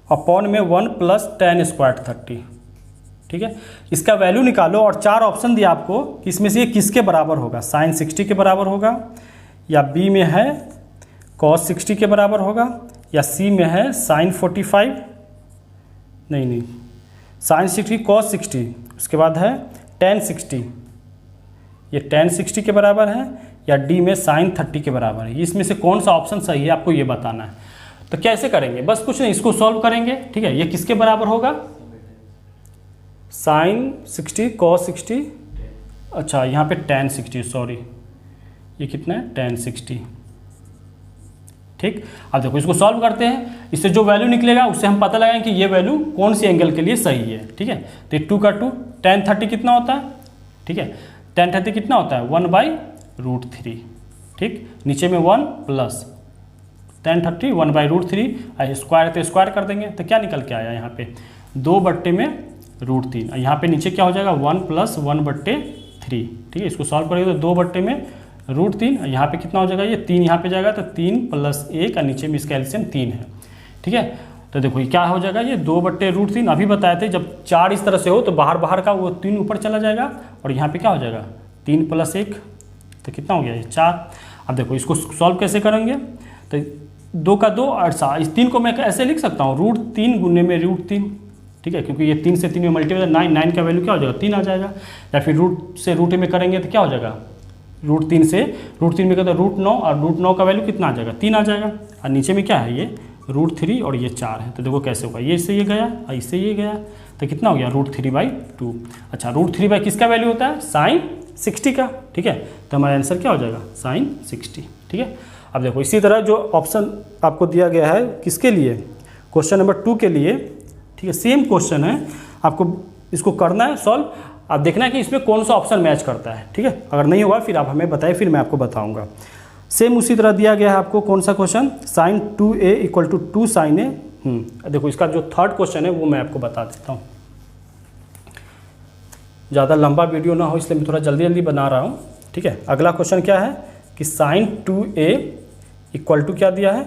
अपॉन में 1 + tan² 30, ठीक है। इसका वैल्यू निकालो और 4 ऑप्शन दिया आपको कि इसमें से ये किसके बराबर होगा, साइन 60 के बराबर होगा, या बी में है कॉस 60 के बराबर होगा, या सी में है साइन 45, नहीं साइन 60 कॉस 60, उसके बाद है टेन 60, ये टेन 60 के बराबर है, या डी में साइन 30 के बराबर है। इसमें से कौन सा ऑप्शन सही है आपको ये बताना है। तो कैसे करेंगे, बस कुछ नहीं, इसको सॉल्व करेंगे, ठीक है। ये किसके बराबर होगा, साइन 60 कॉस 60, अच्छा यहाँ पे टेन 60, सॉरी ये कितना है टेन 60, ठीक। अब देखो इसको सॉल्व करते हैं, इससे जो वैल्यू निकलेगा उससे हम पता लगाएंगे कि ये वैल्यू कौन सी एंगल के लिए सही है, ठीक है। तो 2 का 2 टेन 30 कितना होता है, ठीक है, टेन 30 कितना होता है 1/√3, ठीक। नीचे में 1 प्लस टेन 30 1/√3, स्क्वायर है तो स्क्वायर कर देंगे, तो क्या निकल के आया यहाँ पे 2/√3, यहाँ पे नीचे क्या हो जाएगा 1 + 1/3, ठीक है। इसको सॉल्व करेंगे तो 2/√3, यहाँ पे कितना हो जाएगा ये 3 यहाँ पे जाएगा, तो 3 + 1 और नीचे में इसका एलसीएम 3 है, ठीक है। तो देखो ये क्या हो जाएगा, ये 2/√3, अभी बताए थे जब 4 इस तरह से हो तो बाहर का वो 3 ऊपर चला जाएगा, और यहाँ पे क्या हो जाएगा 3 + 1, तो कितना हो गया ये 4। अब देखो इसको सॉल्व कैसे करेंगे, तो 2 का 2 और 7, इस 3 को मैं ऐसे लिख सकता हूँ √3 गुने में √3, ठीक है, क्योंकि ये 3 से 3 में मल्टीप्लाई 9 का वैल्यू क्या हो जाएगा 3 आ जाएगा, या फिर रूट से रूट में करेंगे तो क्या हो जाएगा √3 से √3 में कहते हैं √9, और √9 का वैल्यू कितना आ जाएगा 3 आ जाएगा, और नीचे में क्या है ये √3 और ये 4 है। तो देखो कैसे होगा, ये इससे ये गया और इससे ये गया, तो कितना हो गया √3/2। अच्छा √3 किसका वैल्यू होता है साइन 60 का, ठीक है। तो हमारा आंसर क्या हो जाएगा साइन 60, ठीक है। अब देखो इसी तरह जो ऑप्शन आपको दिया गया है किसके लिए, क्वेश्चन नंबर 2 के लिए, ठीक है, सेम क्वेश्चन है, आपको इसको करना है सॉल्व, आप देखना है कि इसमें कौन सा ऑप्शन मैच करता है, ठीक है। अगर नहीं होगा फिर आप हमें बताएं, फिर मैं आपको बताऊंगा। सेम उसी तरह दिया गया है आपको कौन सा question, sign 2a = 2 sin a। देखो इसका जो थर्ड क्वेश्चन है वो मैं आपको बता देता हूँ, ज़्यादा लंबा वीडियो ना हो इसलिए मैं थोड़ा जल्दी बना रहा हूँ, ठीक है। अगला क्वेश्चन क्या है कि साइन 2a = क्या दिया है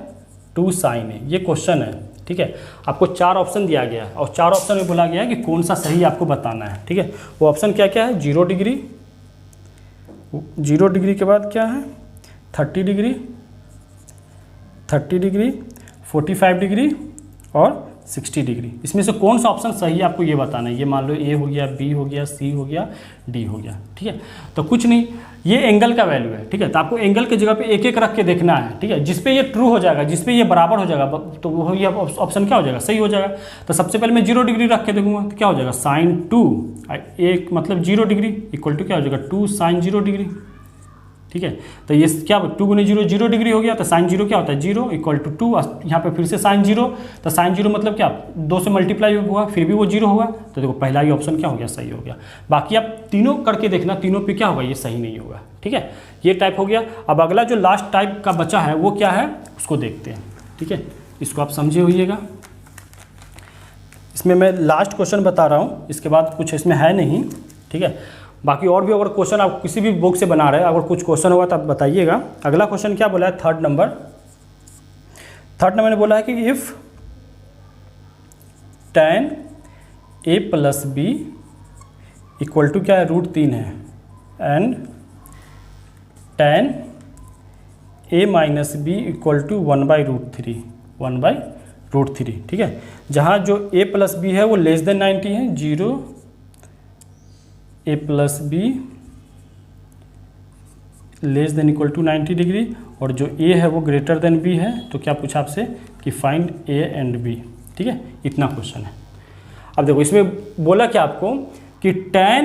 2 sin a, ये क्वेश्चन है, ठीक है। आपको 4 ऑप्शन दिया गया है और 4 ऑप्शन में बोला गया है कि कौन सा सही आपको बताना है, ठीक है। वो ऑप्शन क्या क्या है 0 डिग्री, 0 डिग्री के बाद क्या है 30 डिग्री, 30 डिग्री, 45 डिग्री और 60 डिग्री। इसमें से कौन सा ऑप्शन सही है आपको ये बताना है। ये मान लो ए हो गया, बी हो गया, सी हो गया, डी हो गया, ठीक है। तो कुछ नहीं, ये एंगल का वैल्यू है, ठीक है। तो आपको एंगल की जगह पे एक एक रख के देखना है, ठीक है। जिस पे ये ट्रू हो जाएगा, जिस पे ये बराबर हो जाएगा, तो वो ये ऑप्शन क्या हो जाएगा सही हो जाएगा। तो सबसे पहले मैं 0 डिग्री रख के देखूंगा तो क्या हो जाएगा साइन 2 एक मतलब 0 डिग्री = क्या हो जाएगा 2 sin 0 डिग्री, ठीक है। तो ये क्या 2 × 0 0 डिग्री हो गया, तो साइन 0 क्या होता है 0 = 2, यहाँ पे फिर से साइन 0, तो साइन 0 मतलब क्या 2 से मल्टीप्लाई हुआ फिर भी वो 0 हुआ, तो देखो पहला ही ऑप्शन क्या हो गया सही हो गया। बाकी आप तीनों करके देखना, तीनों पे क्या होगा ये सही नहीं होगा, ठीक है। ये टाइप हो गया। अब अगला जो लास्ट टाइप का बचा है वो क्या है उसको देखते हैं, ठीक है। इसको आप समझे होइएगा, इसमें मैं लास्ट क्वेश्चन बता रहा हूँ, इसके बाद कुछ इसमें है नहीं, ठीक है। बाकी और भी अगर क्वेश्चन आप किसी भी बुक से बना रहे हैं, अगर कुछ क्वेश्चन होगा तो आप बताइएगा। अगला क्वेश्चन क्या बोला है थर्ड नंबर ने बोला है कि इफ़ tan a + b = क्या है √3 है, एंड tan a - b = 1/√3, ठीक है। जहाँ जो a + b है वो <90 है, 0 a + b < 90 डिग्री, और जो a है वो greater b है, तो क्या पूछा आपसे कि फाइंड a एंड b, ठीक है। इतना क्वेश्चन है। अब देखो इसमें बोला क्या आपको कि tan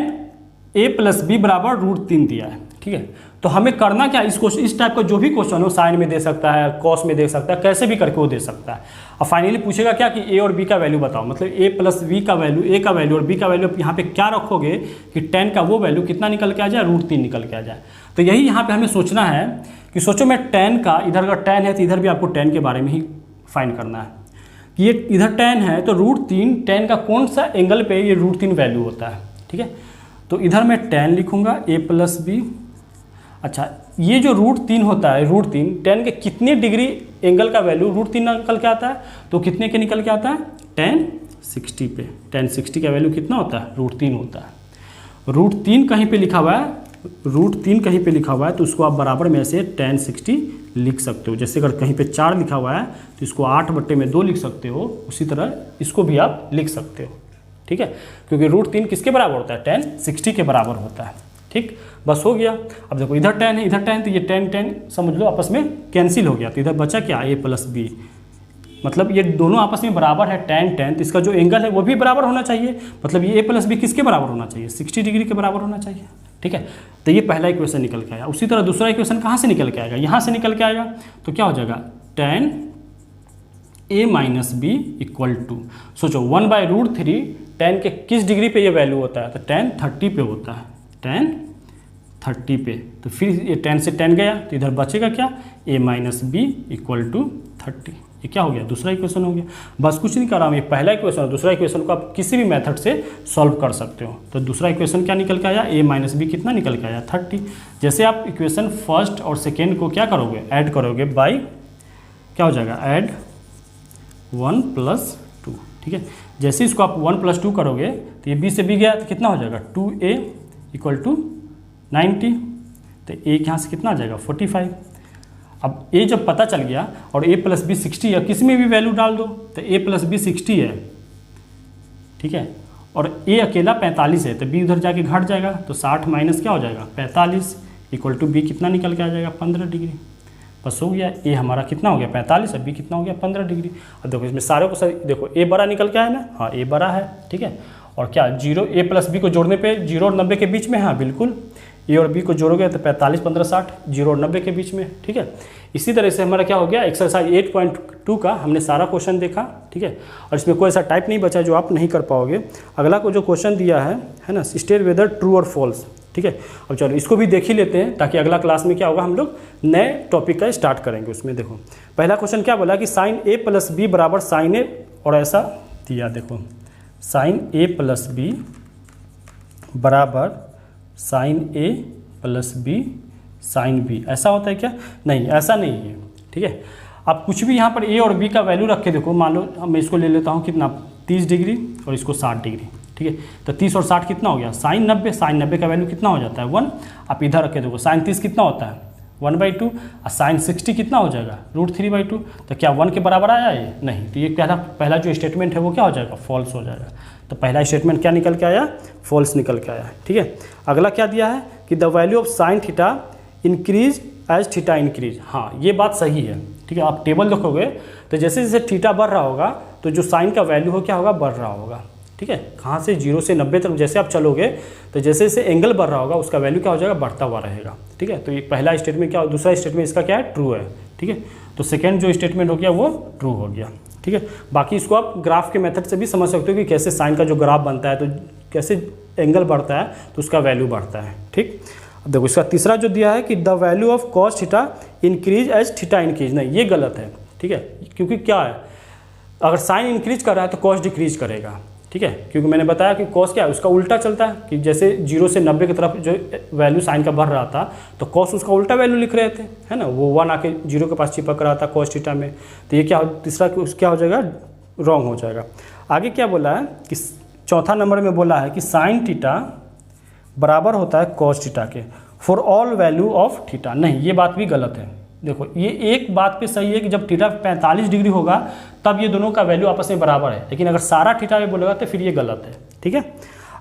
a + b = √3 दिया है, ठीक है। तो हमें करना क्या, इस टाइप का जो भी क्वेश्चन हो साइन में दे सकता है, कॉस में दे सकता है, कैसे भी करके वो दे सकता है। अब फाइनली पूछेगा क्या कि a और b का वैल्यू बताओ, मतलब a + b का वैल्यू, a का वैल्यू और b का वैल्यू यहाँ पे क्या रखोगे कि tan का वो वैल्यू कितना निकल के आ जाए √3 निकल के आ जाए। तो यही यहाँ पे हमें सोचना है कि सोचो मैं tan का, इधर अगर tan है तो इधर भी आपको tan के बारे में ही फाइंड करना है कि ये इधर tan है तो √3 tan का कौन सा एंगल पे ये √3 वैल्यू होता है, ठीक है। तो इधर मैं tan लिखूँगा a + b। अच्छा ये जो √3 होता है, √3 tan के कितने डिग्री एंगल का वैल्यू √3 निकल के आता है, तो कितने के निकल के आता है tan 60 पे tan 60 का वैल्यू कितना होता है, √3 होता है। √3 कहीं पे लिखा हुआ है, √3 कहीं पे लिखा हुआ है तो उसको आप बराबर में से tan 60 लिख सकते हो। जैसे अगर कहीं पे 4 लिखा हुआ है तो इसको 8/2 लिख सकते हो, उसी तरह इसको भी आप लिख सकते हो, ठीक है, क्योंकि √3 किसके बराबर होता है, tan 60 के बराबर होता है। ठीक, बस हो गया। अब देखो इधर tan है इधर tan, तो ये tan समझ लो आपस में कैंसिल हो गया, तो इधर बचा क्या, a + b, मतलब ये दोनों आपस में बराबर है tan, तो इसका जो एंगल है वो भी बराबर होना चाहिए, मतलब ये a + b किसके बराबर होना चाहिए, 60 डिग्री के बराबर होना चाहिए। ठीक है, तो ये पहला इक्वेशन निकल के आया। उसी तरह दूसरा इक्वेशन कहाँ से निकल के आएगा, यहाँ से निकल के आएगा, तो क्या हो जाएगा tan a - b = सोचो 1/√3 tan के किस डिग्री पे ये वैल्यू होता है, तो tan 30 पे होता है, tan 30 पे। तो फिर ये tan से tan गया तो इधर बचेगा क्या, a - b = 30। ये क्या हो गया, दूसरा इक्वेशन हो गया। बस कुछ नहीं कर रहा हूँ, ये पहला इक्वेशन है, दूसरा इक्वेशन को आप किसी भी मेथड से सॉल्व कर सकते हो। तो दूसरा इक्वेशन क्या निकल के आया, a - b कितना निकल के आया, 30। जैसे आप इक्वेशन फर्स्ट और सेकेंड को क्या करोगे, ऐड करोगे बाई, क्या हो जाएगा, ऐड 1 + 2। ठीक है, जैसे इसको आप 1 + 2 करोगे तो ये b से b गया तो कितना हो जाएगा, 2a = 90। तो a यहाँ से कितना आ जाएगा, 45। अब a जब पता चल गया और a + b 60 है, किसी में भी वैल्यू डाल दो, तो a + b 60 है, ठीक है, और a अकेला 45 है, तो b उधर जाके घट जाएगा, तो 60 माइनस क्या हो जाएगा, 45 = b कितना निकल के आ जाएगा, 15 डिग्री। बस हो गया, a हमारा कितना हो गया, 45 है, b कितना हो गया, 15 डिग्री। अब देखो इसमें सारे को देखो a बड़ा निकल के आया ना, हाँ a बड़ा है, ठीक है, और क्या a + b को जोड़ने पे 0 और 90 के बीच में, हाँ बिल्कुल, a और b को जोड़ोगे तो 45, 15, 60, 0 और 90 के बीच में। ठीक है, इसी तरह से हमारा क्या हो गया, एक्सरसाइज 8.2 का हमने सारा क्वेश्चन देखा। ठीक है, और इसमें कोई ऐसा टाइप नहीं बचा जो आप नहीं कर पाओगे। अगला को जो क्वेश्चन दिया है ना, स्टेट वेदर ट्रू और फॉल्स। ठीक है, अब चलो इसको भी देख ही लेते हैं, ताकि अगला क्लास में क्या होगा, हम लोग नए टॉपिक का स्टार्ट करेंगे। उसमें देखो पहला क्वेश्चन क्या बोला कि sin a + b = sin a, और ऐसा दिया, देखो sin a + b = sin a + b sin b, ऐसा होता है क्या, नहीं ऐसा नहीं है। ठीक है, आप कुछ भी यहाँ पर a और b का वैल्यू रख के देखो, मान लो मैं इसको ले लेता हूँ कितना, 30 डिग्री और इसको 60 डिग्री। ठीक है, तो 30 और 60 कितना हो गया, sin 90, sin 90 का वैल्यू कितना हो जाता है, 1। आप इधर रख के देखो sin 30 कितना होता है, 1/2, और sin 60 कितना हो जाएगा, √3/2। तो क्या 1 के बराबर आया ये, नहीं, तो ये पहला जो स्टेटमेंट है वो क्या हो जाएगा, फॉल्स हो जाएगा। तो पहला स्टेटमेंट क्या निकल के आया, फॉल्स निकल के आया है। ठीक है, अगला क्या दिया है कि the value of sin theta increase as theta increase. हाँ, ये बात सही है। ठीक है, आप टेबल देखोगे तो जैसे जैसे थीटा बढ़ रहा होगा तो जो साइन का वैल्यू हो क्या होगा, बढ़ रहा होगा। ठीक है, कहाँ से 0 से 90 तक जैसे आप चलोगे तो जैसे जैसे एंगल बढ़ रहा होगा उसका वैल्यू क्या हो जाएगा, बढ़ता हुआ रहेगा। ठीक है, तो ये पहला स्टेटमेंट क्या, दूसरा स्टेटमेंट इसका क्या है, ट्रू है। ठीक है, तो सेकेंड जो स्टेटमेंट हो गया वो ट्रू हो गया। ठीक है, बाकी इसको आप ग्राफ के मेथड से भी समझ सकते हो कि कैसे साइन का जो ग्राफ बनता है तो कैसे एंगल बढ़ता है तो उसका वैल्यू बढ़ता है। ठीक, अब देखो इसका तीसरा जो दिया है कि the value of cos theta increase as theta increase, नहीं ये गलत है। ठीक है, क्योंकि क्या है, अगर साइन इंक्रीज कर रहा है तो cos डिक्रीज करेगा। ठीक है, क्योंकि मैंने बताया कि cos क्या है, उसका उल्टा चलता है, कि जैसे 0 से 90 की तरफ जो वैल्यू साइन का बढ़ रहा था तो cos उसका उल्टा वैल्यू लिख रहे थे, है ना, वो 1 आके 0 के पास चिपक रहा था cos थीटा में। तो ये क्या, तीसरा क्या हो जाएगा, रॉन्ग हो जाएगा। आगे क्या बोला है कि चौथा नंबर में बोला है कि साइन थीटा बराबर होता है cos थीटा के for all value of theta. नहीं, ये बात भी गलत है। देखो ये एक बात पे सही है कि जब थीटा 45 डिग्री होगा तब ये दोनों का वैल्यू आपस में बराबर है, लेकिन अगर सारा थीटा में बोलेगा तो फिर ये गलत है। ठीक है,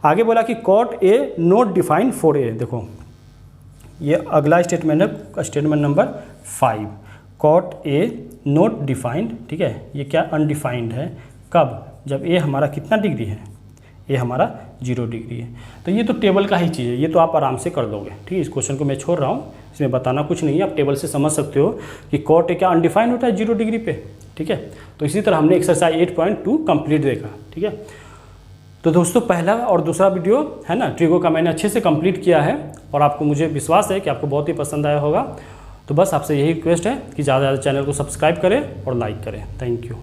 आगे बोला कि cot a not defined for a। देखो ये अगला स्टेटमेंट है, statement number 5, cot a not defined. ठीक है, ये क्या अनडिफाइंड है, कब, जब a हमारा कितना डिग्री है, ये हमारा 0 डिग्री है। तो ये तो टेबल का ही चीज़ है, ये तो आप आराम से कर दोगे। ठीक है, इस क्वेश्चन को मैं छोड़ रहा हूँ, इसमें बताना कुछ नहीं है, आप टेबल से समझ सकते हो कि cot क्या अनडिफाइंड होता है 0 डिग्री पे। ठीक है, तो इसी तरह हमने एक्सरसाइज 8.2 कंप्लीट देखा। ठीक है, तो दोस्तों पहला और दूसरा वीडियो है ना ट्रिगो का मैंने अच्छे से कंप्लीट किया है, और आपको मुझे विश्वास है कि आपको बहुत ही पसंद आया होगा। तो बस आपसे यही रिक्वेस्ट है कि ज़्यादा से ज़्यादा चैनल को सब्सक्राइब करें और लाइक करें। Thank you.